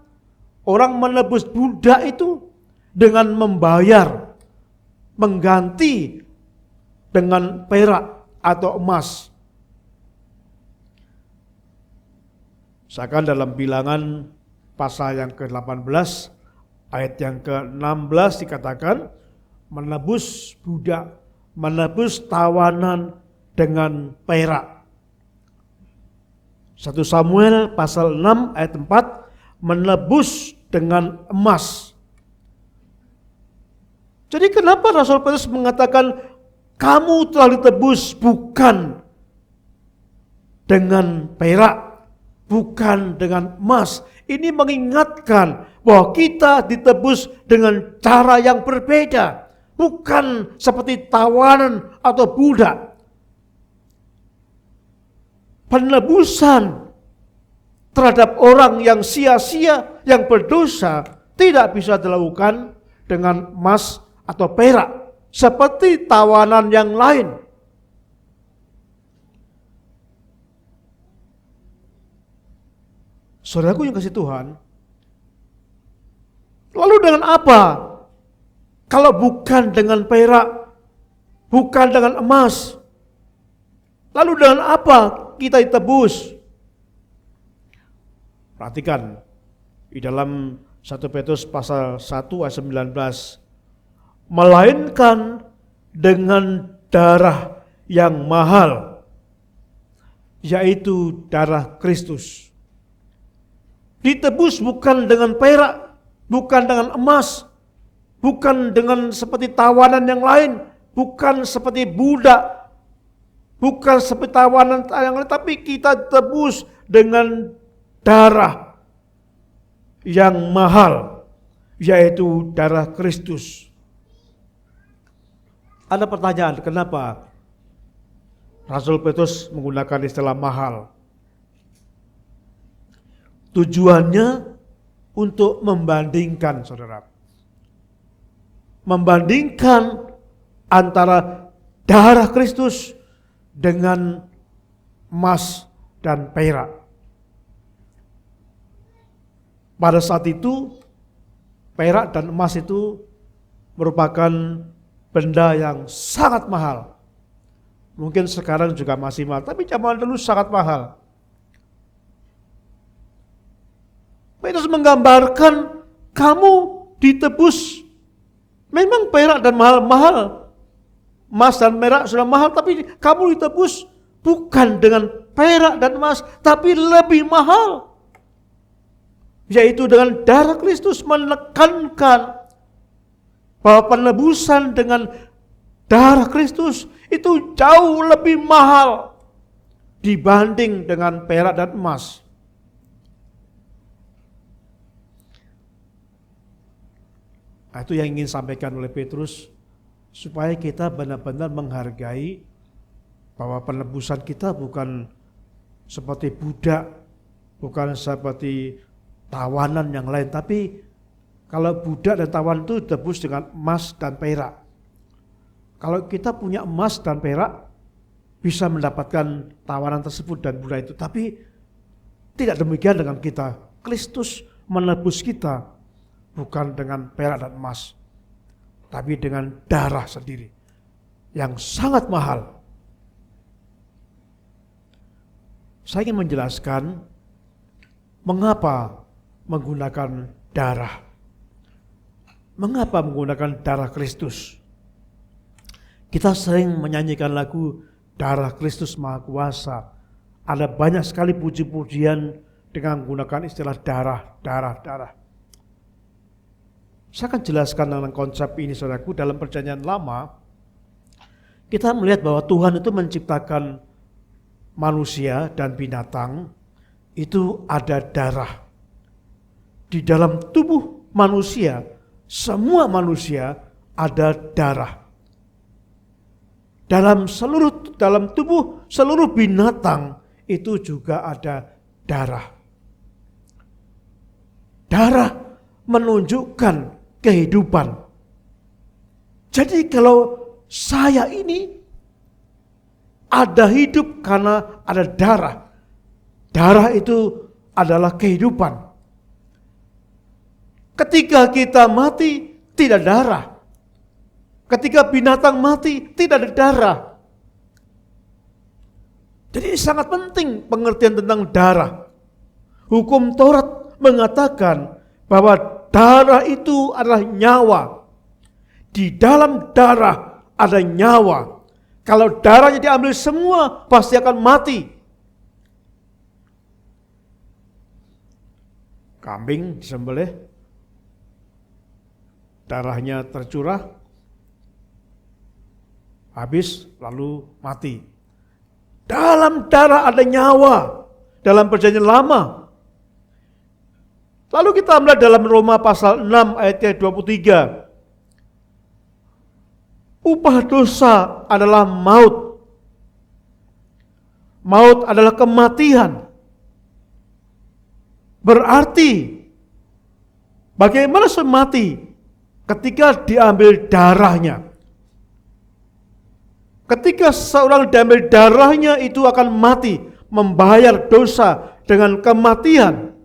orang menebus budak itu dengan membayar, mengganti dengan perak atau emas. Misalkan dalam Bilangan pasal yang ke-18 ayat yang ke-16 dikatakan menebus budak, menebus tawanan dengan perak. 1 Samuel pasal 6 ayat 4 menebus dengan emas. Jadi kenapa Rasul Paulus mengatakan kamu telah ditebus bukan dengan perak, bukan dengan emas? Ini mengingatkan bahwa kita ditebus dengan cara yang berbeda. Bukan seperti tawanan atau budak. Penebusan terhadap orang yang sia-sia, yang berdosa, tidak bisa dilakukan dengan emas atau perak. Seperti tawanan yang lain. Saudaraku yang kasih Tuhan, lalu dengan apa? Kalau bukan dengan perak, bukan dengan emas, lalu dengan apa kita ditebus? Perhatikan, di dalam 1 Petrus pasal 1 ayat 19, melainkan dengan darah yang mahal, yaitu darah Kristus. Ditebus bukan dengan perak, bukan dengan emas, bukan dengan seperti tawanan yang lain, bukan seperti budak, bukan seperti tawanan yang lain, tapi kita tebus dengan darah yang mahal, yaitu darah Kristus. Ada pertanyaan, kenapa Rasul Petrus menggunakan istilah mahal? Tujuannya untuk membandingkan, saudara. Membandingkan antara darah Kristus dengan emas dan perak. Pada saat itu, perak dan emas itu merupakan benda yang sangat mahal. Mungkin sekarang juga masih mahal, tapi zaman dulu sangat mahal. Petrus menggambarkan kamu ditebus. Memang perak dan mahal. Emas dan perak sudah mahal, tapi kamu ditebus bukan dengan perak dan emas, tapi lebih mahal. Yaitu dengan darah Kristus, menekankan bahwa penebusan dengan darah Kristus itu jauh lebih mahal dibanding dengan perak dan emas. Nah, itu yang ingin sampaikan oleh Petrus, supaya kita benar-benar menghargai bahwa penebusan kita bukan seperti budak, bukan seperti tawanan yang lain, tapi kalau budak dan tawanan itu ditebus dengan emas dan perak. Kalau kita punya emas dan perak, bisa mendapatkan tawanan tersebut dan budak itu, tapi tidak demikian dengan kita. Kristus menebus kita bukan dengan perak dan emas, tapi dengan darah sendiri yang sangat mahal. Saya ingin menjelaskan mengapa menggunakan darah. Mengapa menggunakan darah Kristus? Kita sering menyanyikan lagu Darah Kristus Maha Kuasa. Ada banyak sekali puji-pujian dengan menggunakan istilah darah. Saya akan jelaskan tentang konsep ini, saudaraku. Dalam Perjanjian Lama, kita melihat bahwa Tuhan itu menciptakan manusia dan binatang, itu ada darah. Di dalam tubuh manusia, semua manusia ada darah. Dalam tubuh seluruh binatang itu juga ada darah. Darah menunjukkan kehidupan. Jadi kalau saya ini ada hidup karena ada darah. Darah itu adalah kehidupan. Ketika kita mati, tidak darah. Ketika binatang mati, tidak ada darah. Jadi sangat penting pengertian tentang darah. Hukum Taurat mengatakan bahwa darah itu adalah nyawa. Di dalam darah ada nyawa. Kalau darahnya diambil semua, pasti akan mati. Kambing disembelih, darahnya tercurah, habis lalu mati. Dalam darah ada nyawa. Dalam Perjanjian Lama. Lalu kita melihat dalam Roma pasal 6 ayat 23. Upah dosa adalah maut. Maut adalah kematian. Berarti bagaimana mati? Ketika diambil darahnya. Ketika seorang diambil darahnya itu akan mati, membayar dosa dengan kematian.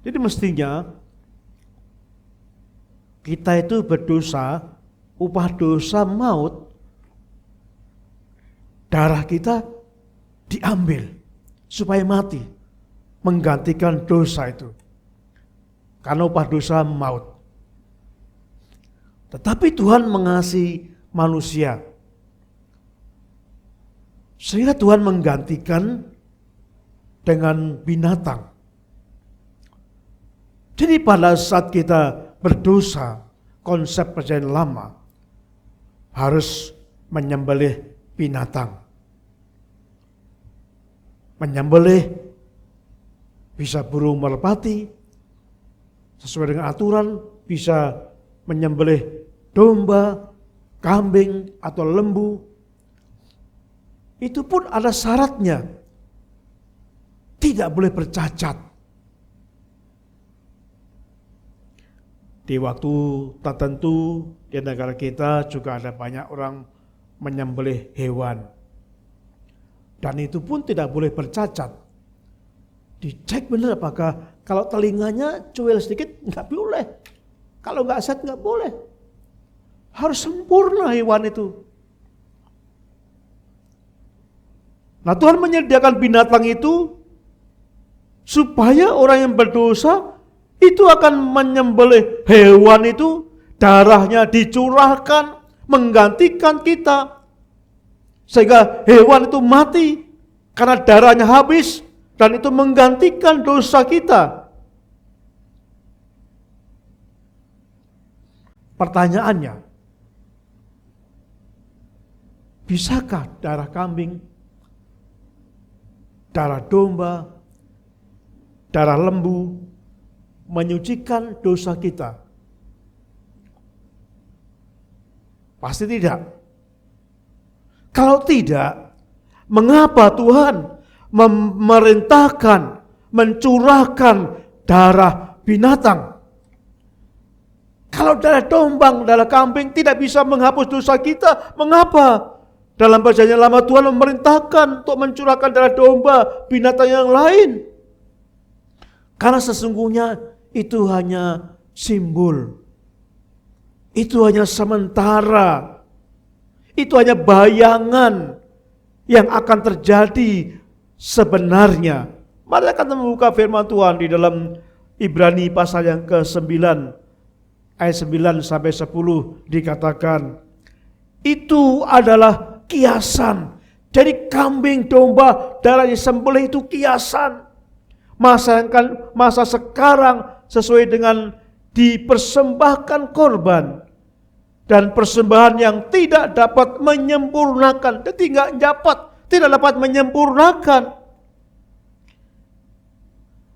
Jadi mestinya kita itu berdosa, upah dosa maut, darah kita diambil supaya mati, menggantikan dosa itu. Karena upah dosa maut. Tetapi Tuhan mengasihi manusia, sehingga Tuhan menggantikan dengan binatang. Jadi pada saat kita berdosa, konsep perjanjian lama harus menyembelih binatang. Menyembelih bisa burung merpati, sesuai dengan aturan bisa menyembelih domba, kambing atau lembu. Itu pun ada syaratnya. Tidak boleh bercacat. Di waktu tertentu di negara kita juga ada banyak orang menyembelih hewan. Dan itu pun tidak boleh bercacat. Dicek benar apakah kalau telinganya cuil sedikit nggak boleh. Kalau nggak set nggak boleh. Harus sempurna hewan itu. Nah Tuhan menyediakan binatang itu supaya orang yang berdosa itu akan menyembelih hewan itu, darahnya dicurahkan, menggantikan kita. Sehingga hewan itu mati karena darahnya habis dan itu menggantikan dosa kita. Pertanyaannya, bisakah darah kambing, darah domba, darah lembu menyucikan dosa kita? Pasti tidak. Kalau tidak, mengapa Tuhan memerintahkan mencurahkan darah binatang? Kalau darah domba, darah kambing tidak bisa menghapus dosa kita, mengapa dalam perjanjian lama Tuhan memerintahkan untuk mencurahkan darah domba, binatang yang lain? Karena sesungguhnya itu hanya simbol. Itu hanya sementara. Itu hanya bayangan yang akan terjadi sebenarnya. Mari kita membuka firman Tuhan di dalam Ibrani pasal yang ke-9 ayat 9 sampai 10 dikatakan, itu adalah kiasan. Jadi kambing domba darah disembelih itu kiasan. Masa sekarang sesuai dengan dipersembahkan korban dan persembahan yang tidak dapat menyempurnakan, tidak dapat menyempurnakan.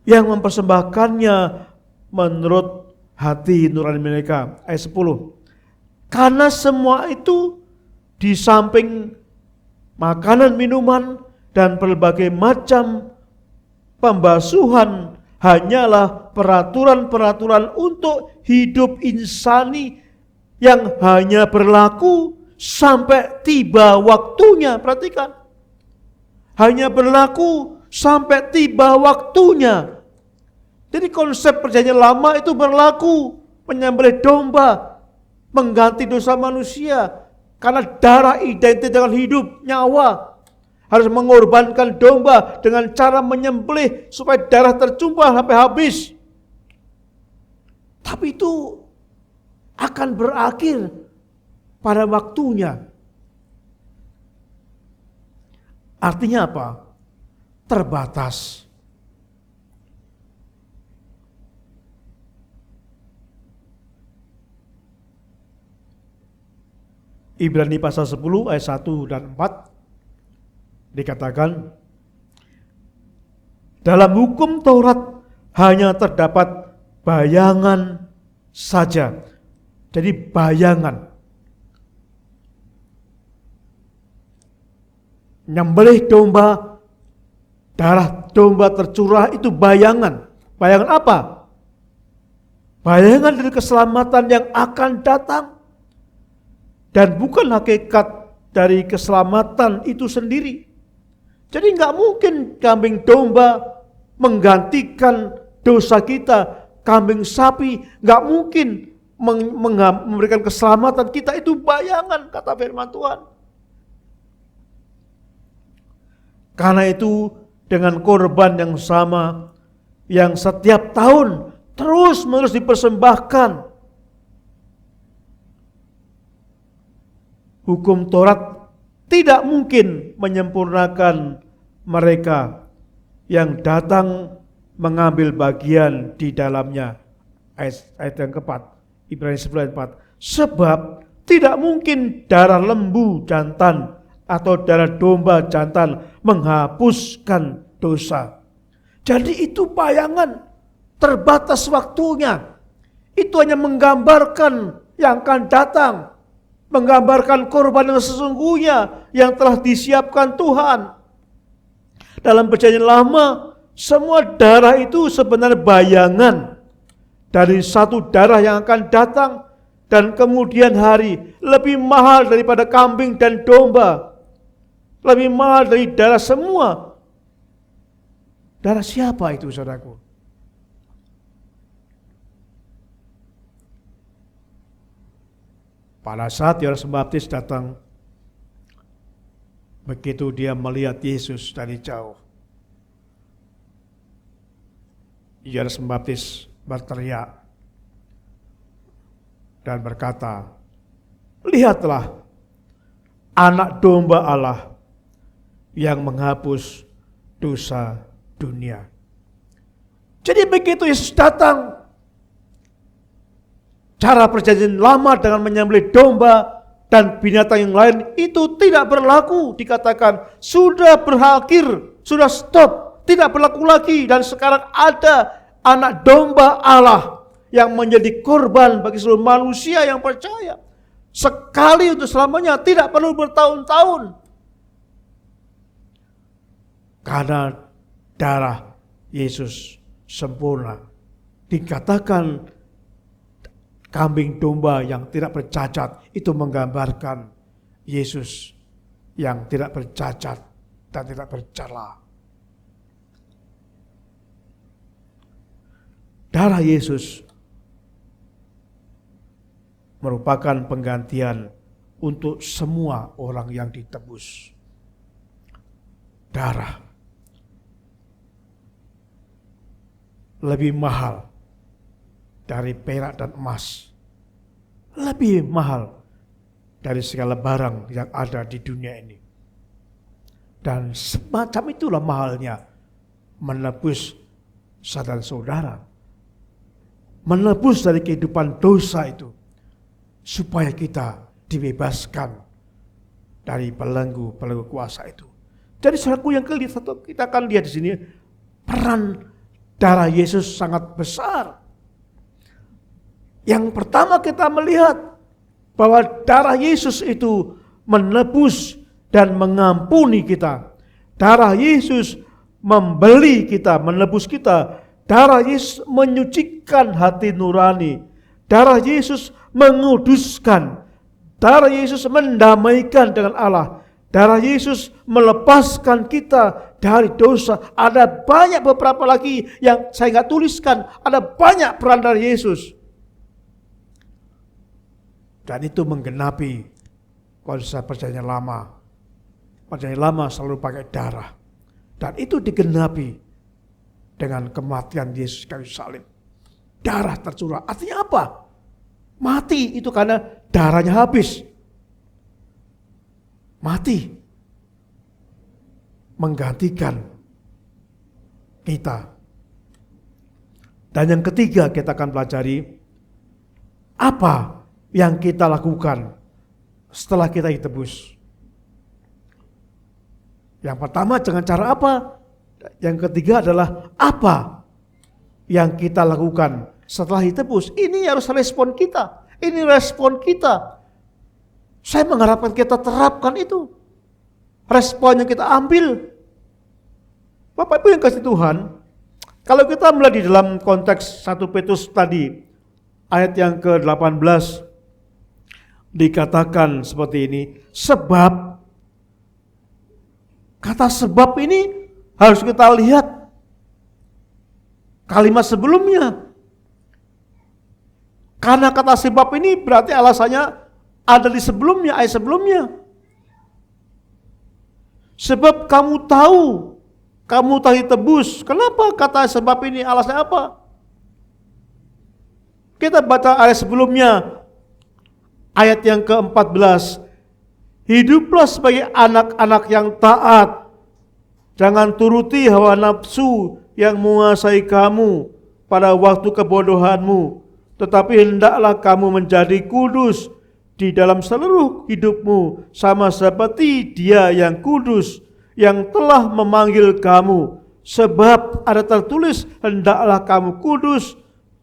Yang mempersembahkannya menurut hati nurani mereka. Ayat 10. Karena semua itu di samping makanan, minuman, dan berbagai macam pembasuhan hanyalah peraturan-peraturan untuk hidup insani yang hanya berlaku sampai tiba waktunya. Perhatikan. Hanya berlaku sampai tiba waktunya. Jadi konsep perjanjian lama itu berlaku menyembelih domba, mengganti dosa manusia. Karena darah identik dengan hidup, nyawa. Harus mengorbankan domba dengan cara menyembelih supaya darah tercumpah sampai habis. Tapi itu akan berakhir pada waktunya. Artinya apa? Terbatas. Ibrani pasal 10 ayat 1 dan 4 dikatakan, dalam hukum Taurat hanya terdapat bayangan saja. Jadi bayangan. Nyembelih domba, darah domba tercurah itu bayangan. Bayangan apa? Bayangan dari keselamatan yang akan datang. Dan bukan hakikat dari keselamatan itu sendiri. Jadi nggak mungkin kambing domba menggantikan dosa kita, kambing sapi, gak mungkin memberikan keselamatan kita. Itu bayangan, kata firman Tuhan. Karena itu dengan korban yang sama, yang setiap tahun terus menerus dipersembahkan, hukum Taurat tidak mungkin menyempurnakan mereka yang datang mengambil bagian di dalamnya. Ayat yang keempat, Ibrani 9:4. Sebab tidak mungkin darah lembu jantan atau darah domba jantan menghapuskan dosa. Jadi itu bayangan, terbatas waktunya. Itu hanya menggambarkan yang akan datang, menggambarkan korban yang sesungguhnya yang telah disiapkan Tuhan. Dalam Perjanjian Lama, semua darah itu sebenarnya bayangan dari satu darah yang akan datang, dan kemudian hari lebih mahal daripada kambing dan domba. Lebih mahal dari darah semua. Darah siapa itu, saudaraku? Pada saat Yohanes Pembaptis datang, begitu dia melihat Yesus dari jauh, Yohanes Pembaptis berteriak dan berkata, "Lihatlah anak domba Allah yang menghapus dosa dunia." Jadi begitu Yesus datang, cara Perjanjian Lama dengan menyembelih domba dan binatang yang lain itu tidak berlaku. Dikatakan sudah berakhir, sudah stop, tidak berlaku lagi. Dan sekarang ada anak domba Allah yang menjadi korban bagi seluruh manusia yang percaya. Sekali untuk selamanya, tidak perlu bertahun-tahun. Karena darah Yesus sempurna. Dikatakan kambing domba yang tidak bercacat, itu menggambarkan Yesus yang tidak bercacat dan tidak bercela. Darah Yesus merupakan penggantian untuk semua orang yang ditebus. Darah lebih mahal dari perak dan emas, lebih mahal dari segala barang yang ada di dunia ini. Dan semacam itulah mahalnya menebus saudara-saudara, menebus dari kehidupan dosa itu, supaya kita dibebaskan dari belenggu kuasa itu. Jadi saudaraku yang kita akan lihat di sini, peran darah Yesus sangat besar. Yang pertama kita melihat bahwa darah Yesus itu menebus dan mengampuni kita. Darah Yesus membeli kita, menebus kita. Darah Yesus menyucikan hati nurani. Darah Yesus menguduskan. Darah Yesus mendamaikan dengan Allah. Darah Yesus melepaskan kita dari dosa. Ada banyak beberapa lagi yang saya nggak tuliskan. Ada banyak peran dari Yesus. Dan itu menggenapi konsep Perjanjian Lama. Perjanjian Lama selalu pakai darah. Dan itu digenapi dengan kematian Yesus kayu salib. Darah tercurah. Artinya apa? Mati itu karena darahnya habis. Mati menggantikan kita. Dan yang ketiga kita akan pelajari apa yang kita lakukan setelah kita ditebus. Yang pertama dengan cara apa? Yang ketiga adalah apa yang kita lakukan setelah ditebus. Ini harus respon kita. Ini respon kita. Saya mengharapkan kita terapkan itu. Respon yang kita ambil. Bapak Ibu yang kasih Tuhan, kalau kita melihat di dalam konteks 1 Petrus tadi, ayat yang ke-18, dikatakan seperti ini, sebab, kata sebab ini harus kita lihat kalimat sebelumnya. Karena kata sebab ini berarti alasannya ada di sebelumnya, ayat sebelumnya. Sebab kamu telah ditebus. Kenapa kata sebab ini? Alasannya apa? Kita baca ayat sebelumnya, ayat yang ke-14. Hiduplah sebagai anak-anak yang taat. Jangan turuti hawa nafsu yang menguasai kamu pada waktu kebodohanmu. Tetapi hendaklah kamu menjadi kudus di dalam seluruh hidupmu, sama seperti Dia yang kudus, yang telah memanggil kamu. Sebab ada tertulis, hendaklah kamu kudus,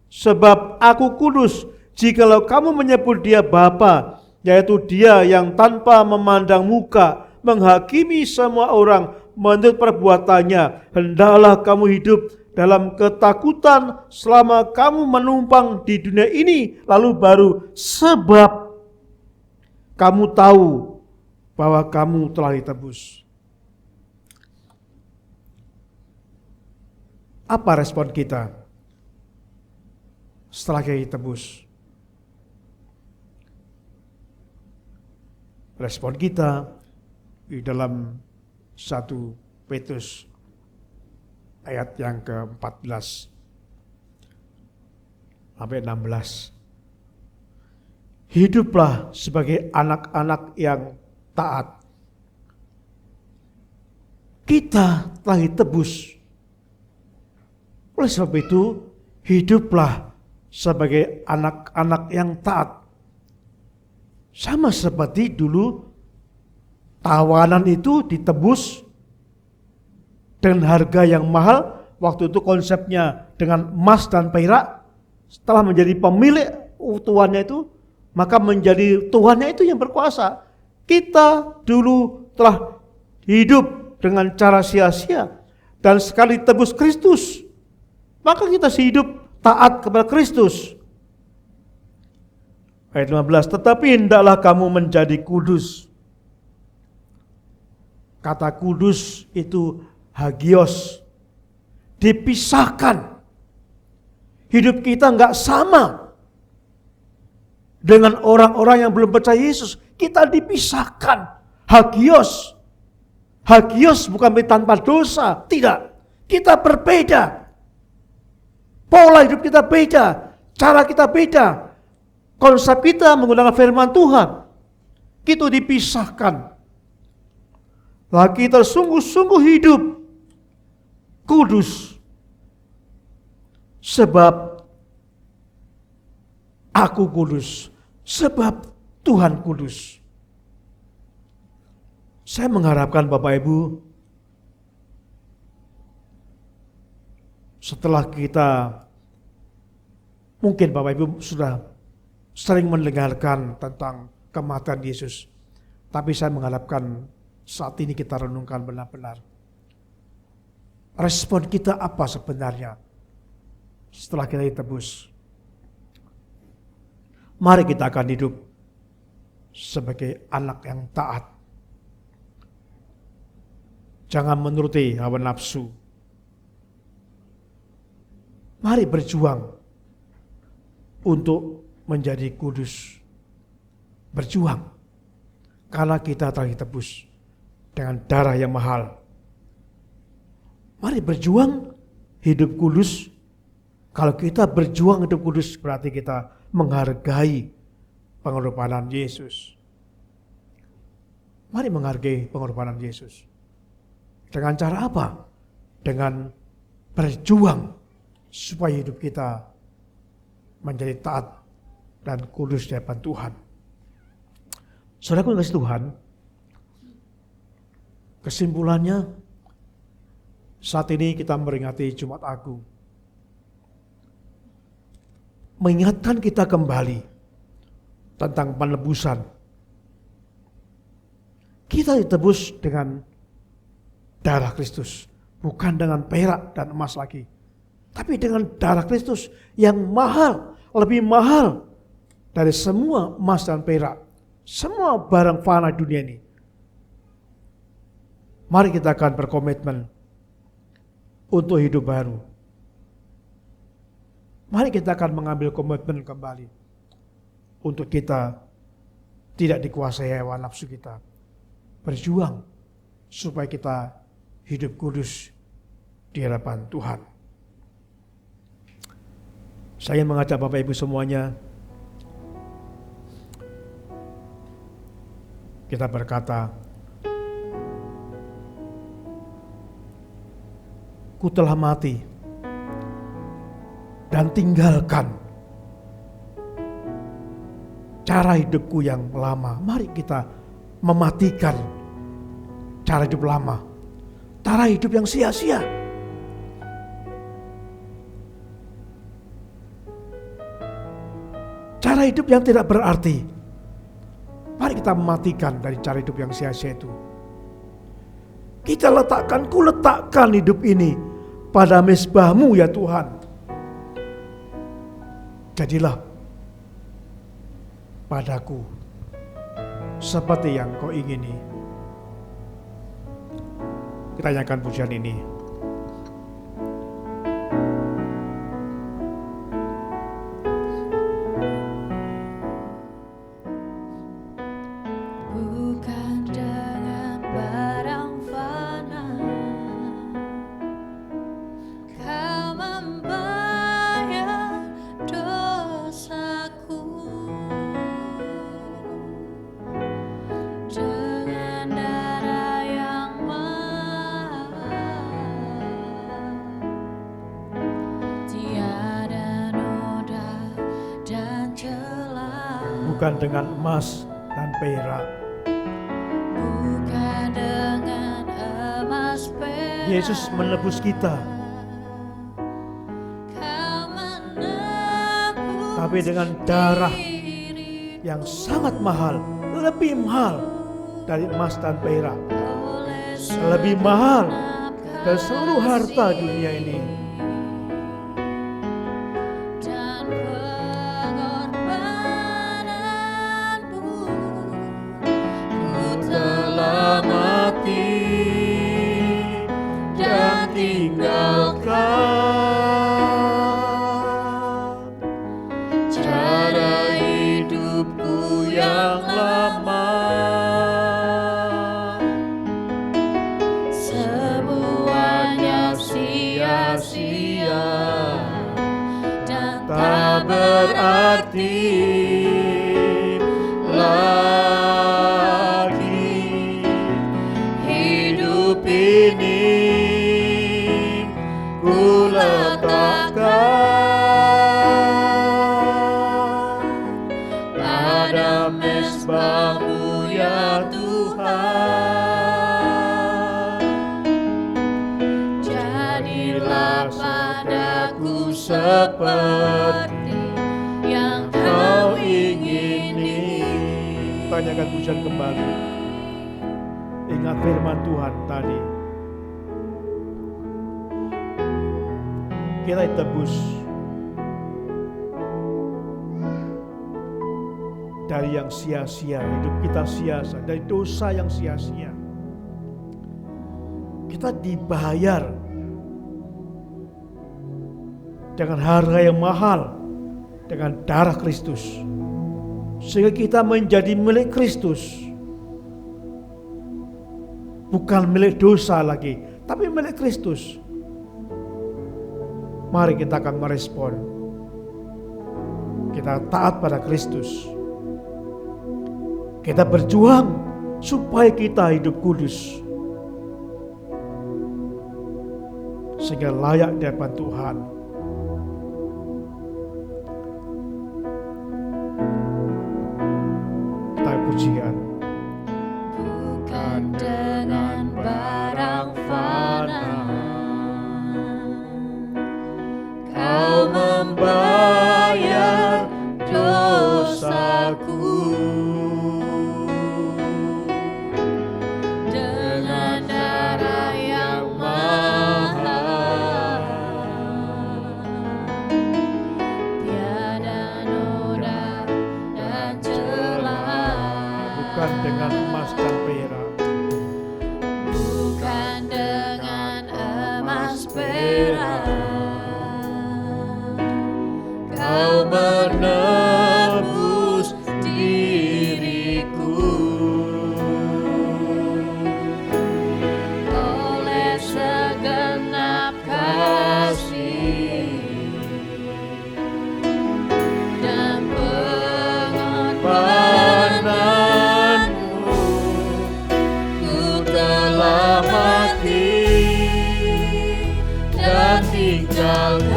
sebab aku kudus. Jikalau kamu menyebut Dia Bapa, yaitu Dia yang tanpa memandang muka menghakimi semua orang menurut perbuatannya, hendaklah kamu hidup dalam ketakutan selama kamu menumpang di dunia ini. Lalu baru, sebab kamu tahu bahwa kamu telah ditebus. Apa respon kita setelah kita ditebus? Respon kita di dalam 1 Petrus ayat yang ke-14 sampai 16. Hiduplah sebagai anak-anak yang taat. Kita telah ditebus. Oleh sebab itu, hiduplah sebagai anak-anak yang taat. Sama seperti dulu tawanan itu ditebus dengan harga yang mahal. Waktu itu konsepnya dengan emas dan perak. Setelah menjadi pemilik tuannya itu, maka menjadi tuannya itu yang berkuasa. Kita dulu telah hidup dengan cara sia-sia, dan sekali tebus Kristus, maka kita hidup taat kepada Kristus. Ayat 15, tetapi hendaklah kamu menjadi kudus. Kata kudus itu hagios, dipisahkan. Hidup kita enggak sama dengan orang-orang yang belum percaya Yesus. Kita dipisahkan. Hagios. Hagios bukan berarti tanpa dosa, tidak. Kita berbeda. Pola hidup kita beda, cara kita beda. Konsep kita menggunakan firman Tuhan, kita dipisahkan. Lagi kita sungguh-sungguh hidup kudus. Sebab aku kudus, sebab Tuhan kudus. Saya mengharapkan Bapak Ibu, setelah kita, mungkin Bapak Ibu sudah sering mendengarkan tentang kematian Yesus, tapi saya mengharapkan saat ini kita renungkan benar-benar. Respon kita apa sebenarnya setelah kita ditebus? Mari kita akan hidup sebagai anak yang taat. Jangan menuruti hawa nafsu. Mari berjuang untuk menjadi kudus. Berjuang karena kita telah ditebus dengan darah yang mahal. Mari berjuang hidup kudus. Kalau kita berjuang hidup kudus, berarti kita menghargai pengorbanan Yesus. Mari menghargai pengorbanan Yesus. Dengan cara apa? Dengan berjuang supaya hidup kita menjadi taat dan kudus di hadapan Tuhan. Saudaraku yang kasih Tuhan, kesimpulannya saat ini kita memperingati Jumat Agung. Mengingatkan kita kembali tentang penebusan. Kita ditebus dengan darah Kristus, bukan dengan perak dan emas lagi, tapi dengan darah Kristus yang mahal, lebih mahal dari semua emas dan perak, semua barang fana dunia ini. Mari kita akan berkomitmen untuk hidup baru. Mari kita akan mengambil komitmen kembali untuk kita tidak dikuasai hawa nafsu kita. Berjuang supaya kita hidup kudus di hadapan Tuhan. Saya mengajak Bapak Ibu semuanya, kita berkata, ku telah mati dan tinggalkan cara hidupku yang lama. Mari kita mematikan cara hidup lama, cara hidup yang sia-sia. Cara hidup yang tidak berarti. Mari kita mematikan dari cara hidup yang sia-sia itu. Kita letakkan, ku letakkan hidup ini pada mezbah-Mu ya Tuhan. Jadilah padaku seperti yang Kau ingini. Kita nyanyikan pujian ini. Bukan dengan barang fana Kau membayar dosaku, dengan darah yang mahal, tiada noda dan celah. Bukan dengan emas dan perak. Bukan dengan emas perak. Yesus menebus kita, Kau menebus tapi dengan darah diri yang sangat mahal, lebih mahal dari emas dan perak, oleh lebih mahal segenap dari seluruh harta dunia ini. dan pengorbananmu. Ku telah mati dan tinggalkan cara hidupku yang lama. Semuanya sia-sia dan tak berarti lagi. Hidup ini ku letakkan pada mezbah-Mu ya Tuhan. Jadilah padaku seperti yang Kau ingini. Tanyakan pujian kembali. Ingat firman Tuhan tadi. Kita ditebus dari yang sia-sia, hidup kita sia-sia, dari dosa yang sia-sia. Kita dibayar dengan harga yang mahal, dengan darah Kristus, sehingga kita menjadi milik Kristus. Bukan milik dosa lagi, tapi milik Kristus. Mari kita akan merespon. Kita taat pada Kristus. Kita berjuang supaya kita hidup kudus, sehingga layak di hadapan Tuhan. Kita pujian. Bukan dengan barang fana Kau membayar dosaku, dengan darah yang mahal, tiada noda dan celah. Bukan dengan emas dan perak. Bukan dengan emas perak. tinggalkan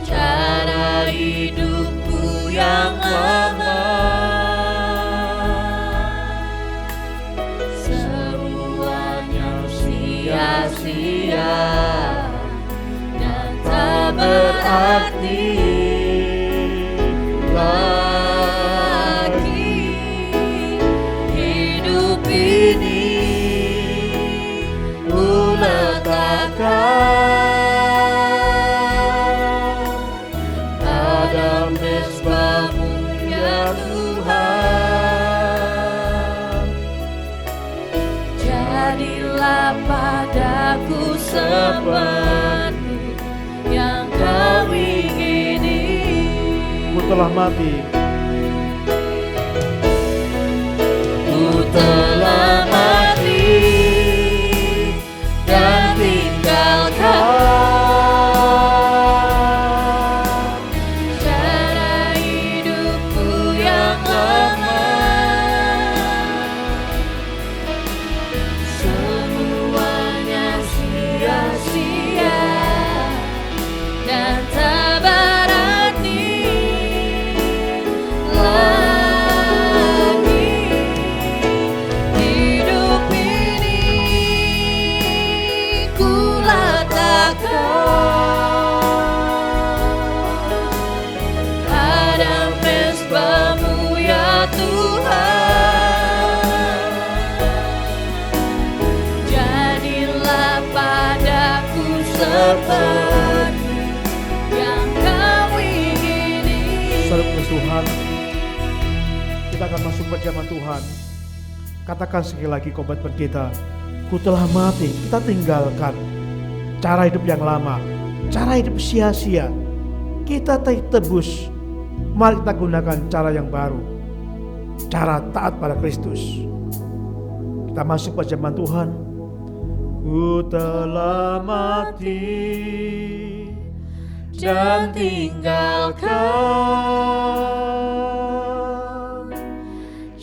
cara hidupku yang lama. Semuanya sia-sia dan tak berarti lagi. Hidup ini ku letakkan pada mezbah-Mu ya Tuhan. Jadilah padaku seperti yang Kau ingini. Ku telah mati, Ku telah mati dan tinggalkan cara hidupku yang lama. Semuanya sia-sia dan tak berarti lagi. Hidup ini ku letakkan pada mezbah-Mu ya Tuhan. Jadilah padaku seperti yang Kau ingini. saudara Tuhan, kita akan masuk perjamuan Tuhan. Katakan sekali lagi komitmen kita, ku telah mati, kita tinggalkan cara hidup yang lama, cara hidup sia-sia. Kita tebus, mari kita gunakan cara yang baru, cara taat pada Kristus. Kita masuk perjamuan Tuhan. Ku telah mati Dan tinggalkan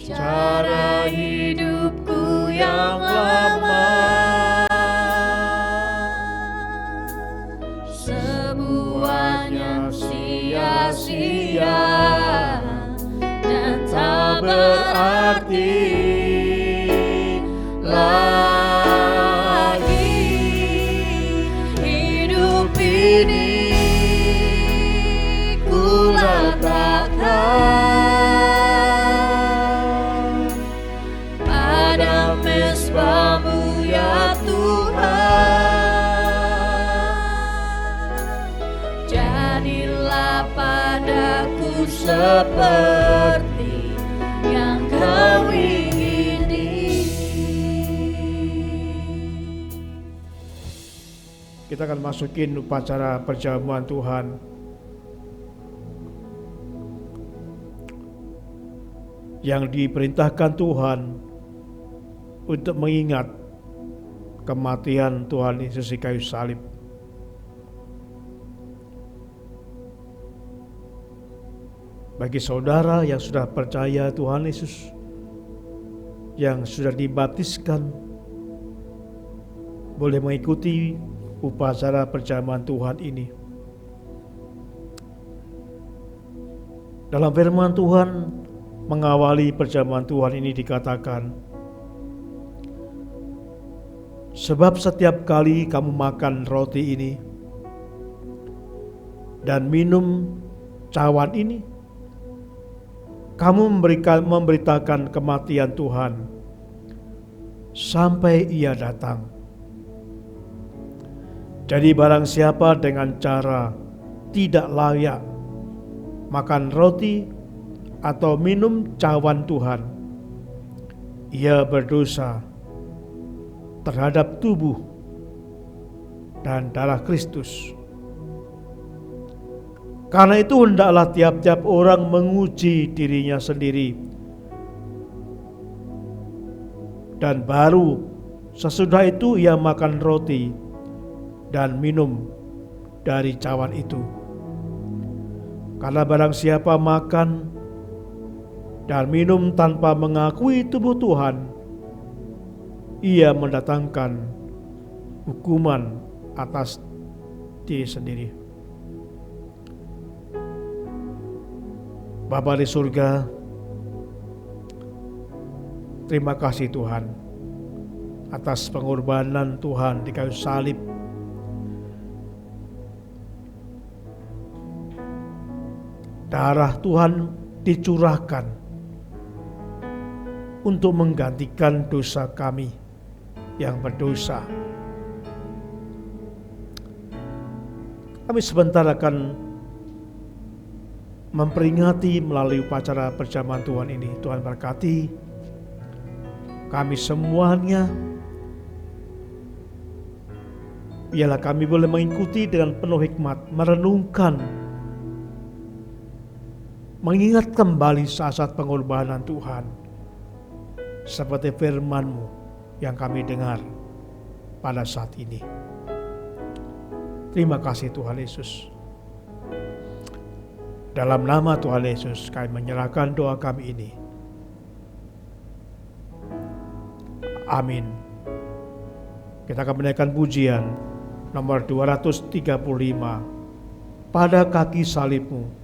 cara hidupku yang lama. Semuanya sia-sia dan tak berarti lagi. Hidup ini ku letakkan pada mezbah-Mu ya Tuhan. Jadilah padaku seperti yang Kau ingini. Kita akan masukin upacara perjamuan Tuhan. Yang diperintahkan Tuhan untuk mengingat kematian Tuhan Yesus di kayu salib. Bagi saudara yang sudah percaya Tuhan Yesus, yang sudah dibaptiskan, boleh mengikuti upacara perjamuan Tuhan ini. Dalam firman Tuhan mengawali perjamuan Tuhan ini dikatakan, sebab setiap kali kamu makan roti ini dan minum cawan ini, kamu memberitakan kematian Tuhan sampai Ia datang. Jadi barang siapa dengan cara tidak layak makan roti atau minum cawan Tuhan, ia berdosa terhadap tubuh dan darah Kristus. Karena itu hendaklah tiap-tiap orang menguji dirinya sendiri, dan baru sesudah itu ia makan roti dan minum dari cawan itu. Karena barang siapa makan dan minum tanpa mengakui tubuh Tuhan, ia mendatangkan hukuman atas diri sendiri. Bapa di surga, terima kasih Tuhan atas pengorbanan Tuhan di kayu salib. Darah Tuhan dicurahkan untuk menggantikan dosa kami yang berdosa. Kami sebentar akan memperingati melalui upacara perjamuan Tuhan ini. Tuhan berkati kami semuanya. Biarlah kami boleh mengikuti dengan penuh hikmat, merenungkan, mengingat kembali saat-saat pengorbanan Tuhan, seperti firman-Mu yang kami dengar pada saat ini. Terima kasih Tuhan Yesus. Dalam nama Tuhan Yesus kami menyerahkan doa kami ini. Amin. Kita akan menaikkan pujian nomor 235, Pada Kaki Salib-Mu.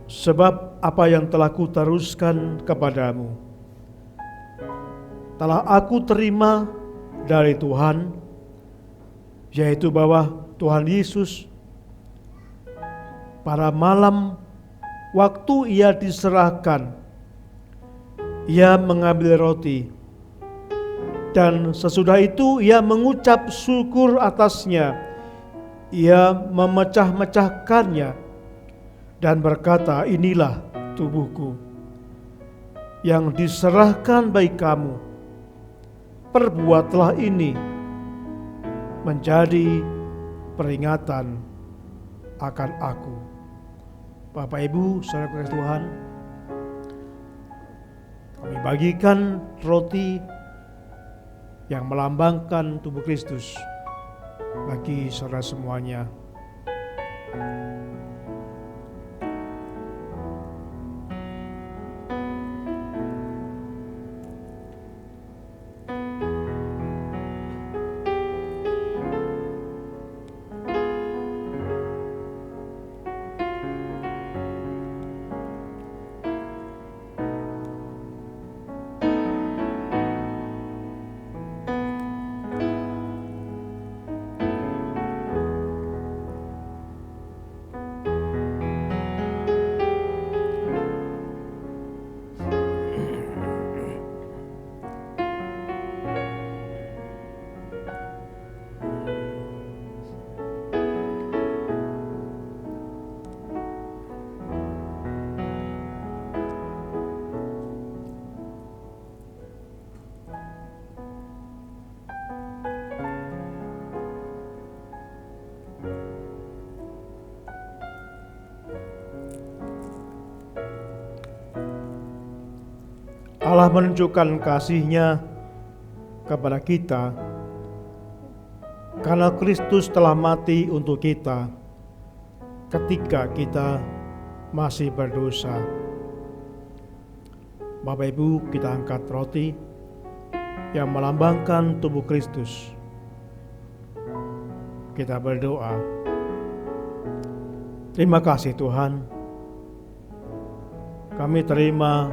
Sebab apa yang telah kuteruskan kepadamu telah aku terima dari Tuhan, yaitu bahwa Tuhan Yesus pada malam waktu ia diserahkan, ia mengambil roti, dan sesudah itu ia mengucap syukur atasnya, ia memecah-mecahkannya dan berkata, inilah tubuhku yang diserahkan bagi kamu. Perbuatlah ini menjadi peringatan akan aku. Bapak Ibu, saudara kasih Tuhan, kami bagikan roti yang melambangkan tubuh Kristus bagi saudara semuanya. Allah menunjukkan kasih-Nya kepada kita karena Kristus telah mati untuk kita ketika kita masih berdosa. Bapak Ibu, kita angkat roti yang melambangkan tubuh Kristus. Kita berdoa. Terima kasih Tuhan, kami terima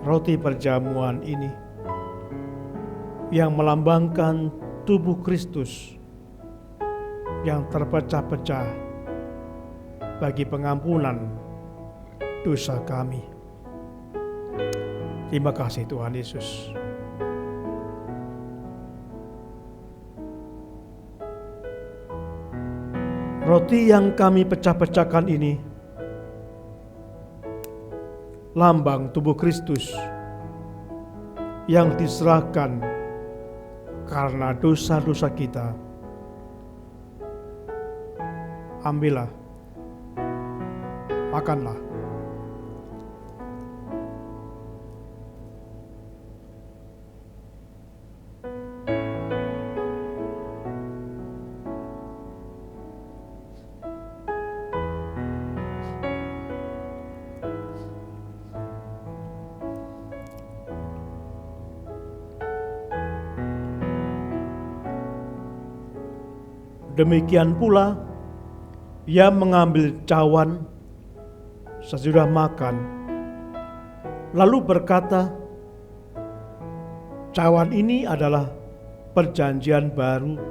roti perjamuan ini yang melambangkan tubuh Kristus yang terpecah-pecah bagi pengampunan dosa kami. Terima kasih Tuhan Yesus. Roti yang kami pecah-pecahkan ini lambang tubuh Kristus yang diserahkan karena dosa-dosa kita Ambillah, makanlah. Demikian pula, ia mengambil cawan sesudah makan, lalu berkata, "Cawan ini adalah perjanjian baru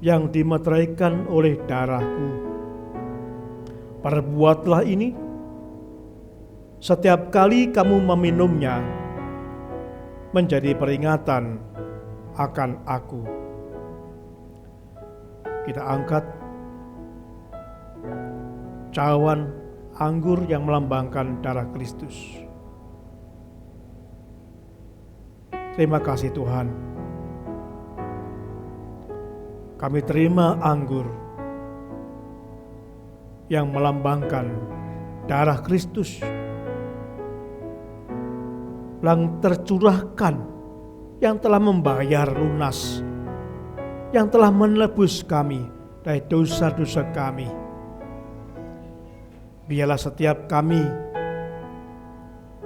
yang dimeteraikan oleh darahku. Perbuatlah ini setiap kali kamu meminumnya, menjadi peringatan akan aku." Kita angkat cawan anggur yang melambangkan darah Kristus. Terima kasih Tuhan. Kami terima anggur yang melambangkan darah Kristus yang tercurahkan, yang telah membayar lunas, yang telah menebus kami dari dosa-dosa kami. Biarlah setiap kami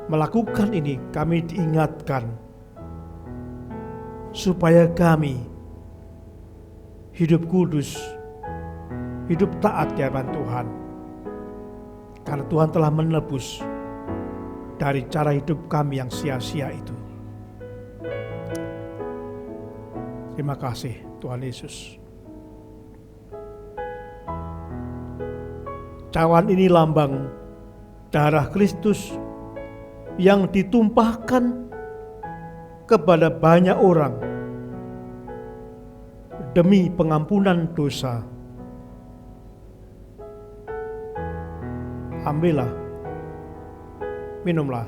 melakukan ini, kami diingatkan supaya kami hidup kudus, hidup taat di hadapan Tuhan. Karena Tuhan telah menebus dari cara hidup kami yang sia-sia itu. Terima kasih Tuhan Yesus. Cawan ini lambang darah Kristus yang ditumpahkan kepada banyak orang demi pengampunan dosa. Ambillah, minumlah.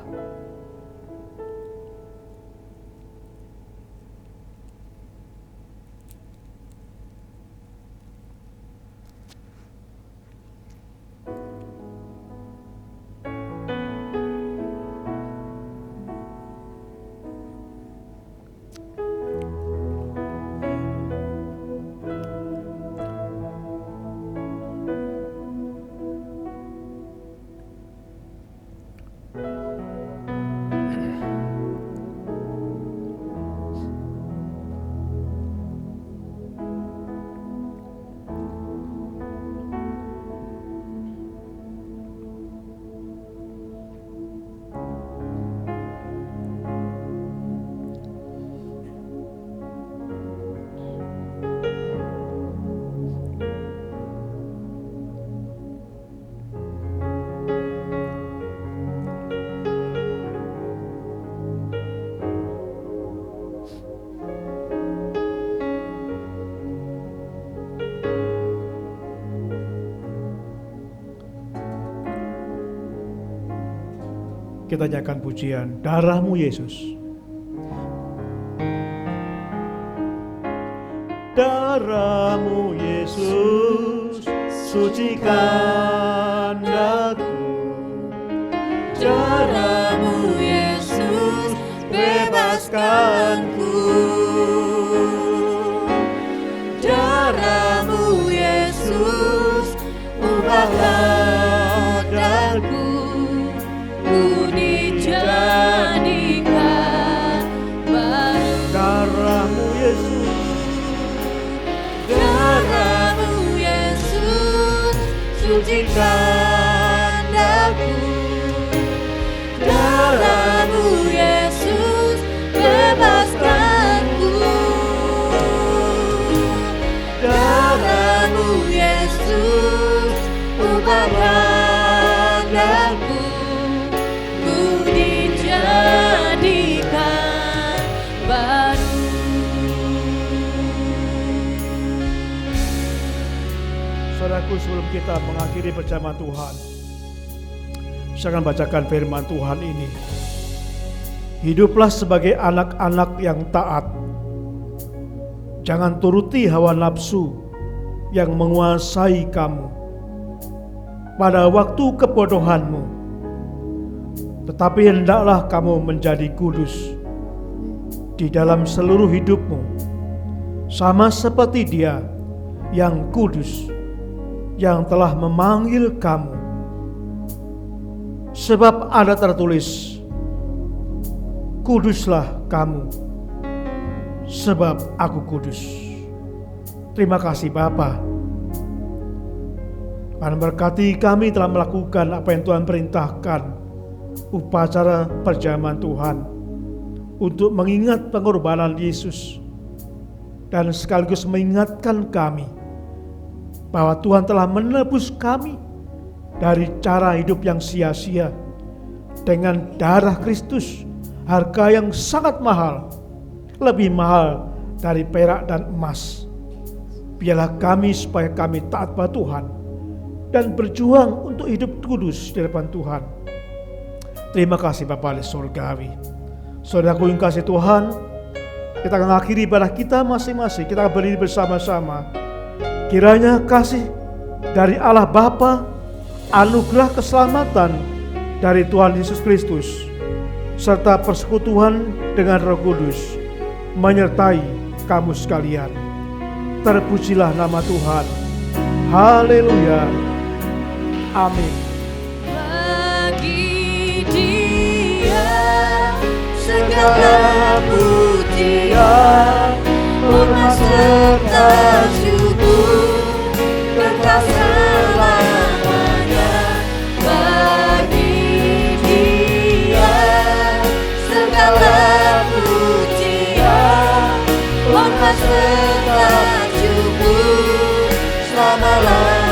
Kita nyanyikan pujian darah-Mu Yesus. Darah-Mu Yesus, sucikan aku. Darah-Mu Yesus, bebaskanku. Darah-Mu Yesus, ubahlah daku. Ku dijadikan baru. Darah-Mu Yesus, Darah-Mu Yesus, sucikan aku. Darah-Mu Yesus, bebaskanku. Darah-Mu Yesus, ubahlah daku. Ku dijadikan baru. Saudaraku, sebelum kita mengakhiri perjamuan Tuhan, saya akan bacakan firman Tuhan ini. Hiduplah sebagai anak-anak yang taat. Jangan turuti hawa nafsu yang menguasai kamu. pada waktu kebodohanmu, tetapi hendaklah kamu menjadi kudus di dalam seluruh hidupmu, sama seperti Dia yang kudus, yang telah memanggil kamu. Sebab ada tertulis, kuduslah kamu, sebab aku kudus. Terima kasih Bapa. Tuhan berkati kami telah melakukan apa yang Tuhan perintahkan, upacara perjamuan Tuhan, untuk mengingat pengorbanan Yesus, dan sekaligus mengingatkan kami bahwa Tuhan telah menebus kami dari cara hidup yang sia-sia dengan darah Kristus, harga yang sangat mahal, lebih mahal dari perak dan emas. Biarlah kami supaya kami taat pada Tuhan dan berjuang untuk hidup kudus di depan Tuhan. Terima kasih Bapa di surgawi. Saudaraku yang kasih Tuhan, kita akan akhiri ibadah kita masing-masing. Kita akan berdiri bersama-sama. Kiranya kasih dari Allah Bapa, anugerah keselamatan dari Tuhan Yesus Kristus, serta persekutuan dengan Roh Kudus menyertai kamu sekalian. Terpujilah nama Tuhan. Haleluya. Amin. Bagi Dia segala pujian, hormat serta syukur kekal selamanya. Bagi Dia segala pujian, hormat serta syukur selama-lamanya.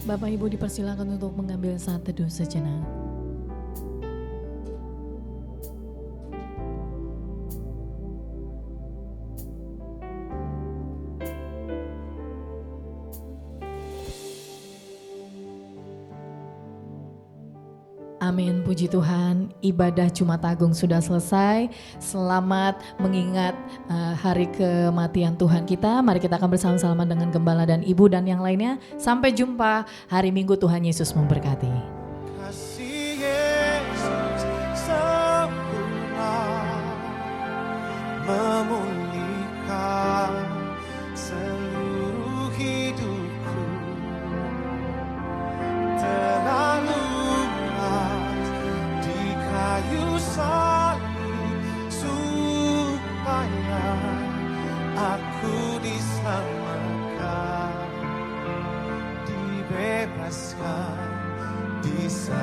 Bapak Ibu dipersilakan untuk mengambil saat teduh sejenak. Amin, puji Tuhan, ibadah Jumat Agung sudah selesai. Selamat mengingat hari kematian Tuhan kita. Mari kita akan bersama-sama dengan Gembala dan Ibu dan yang lainnya. Sampai jumpa hari Minggu, Tuhan Yesus memberkati. Kasih Yesus sempurna memulihkan seluruh hidupku. Telah lunas di kayu salib supaya aku diselamatkan, dibebaskan, disembuhkan.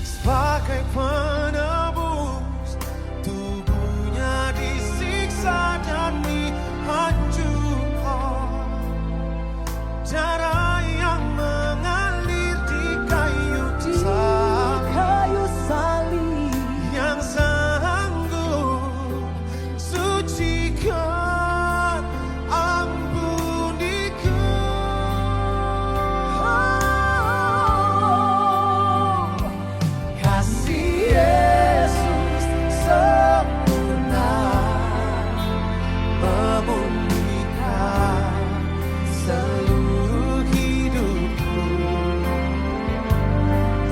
Sebagai penebus, tubuhnya disiksa dan dihancurkan. Darah yang mengalir di kayu salib, yang sanggup sucikan, ampuniku. Kasih Yesus sempurna memulihkan seluruh hidupku.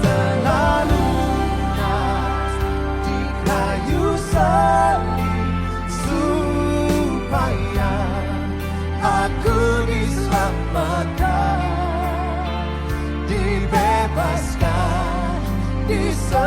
Telah lunas di kayu salib di sana.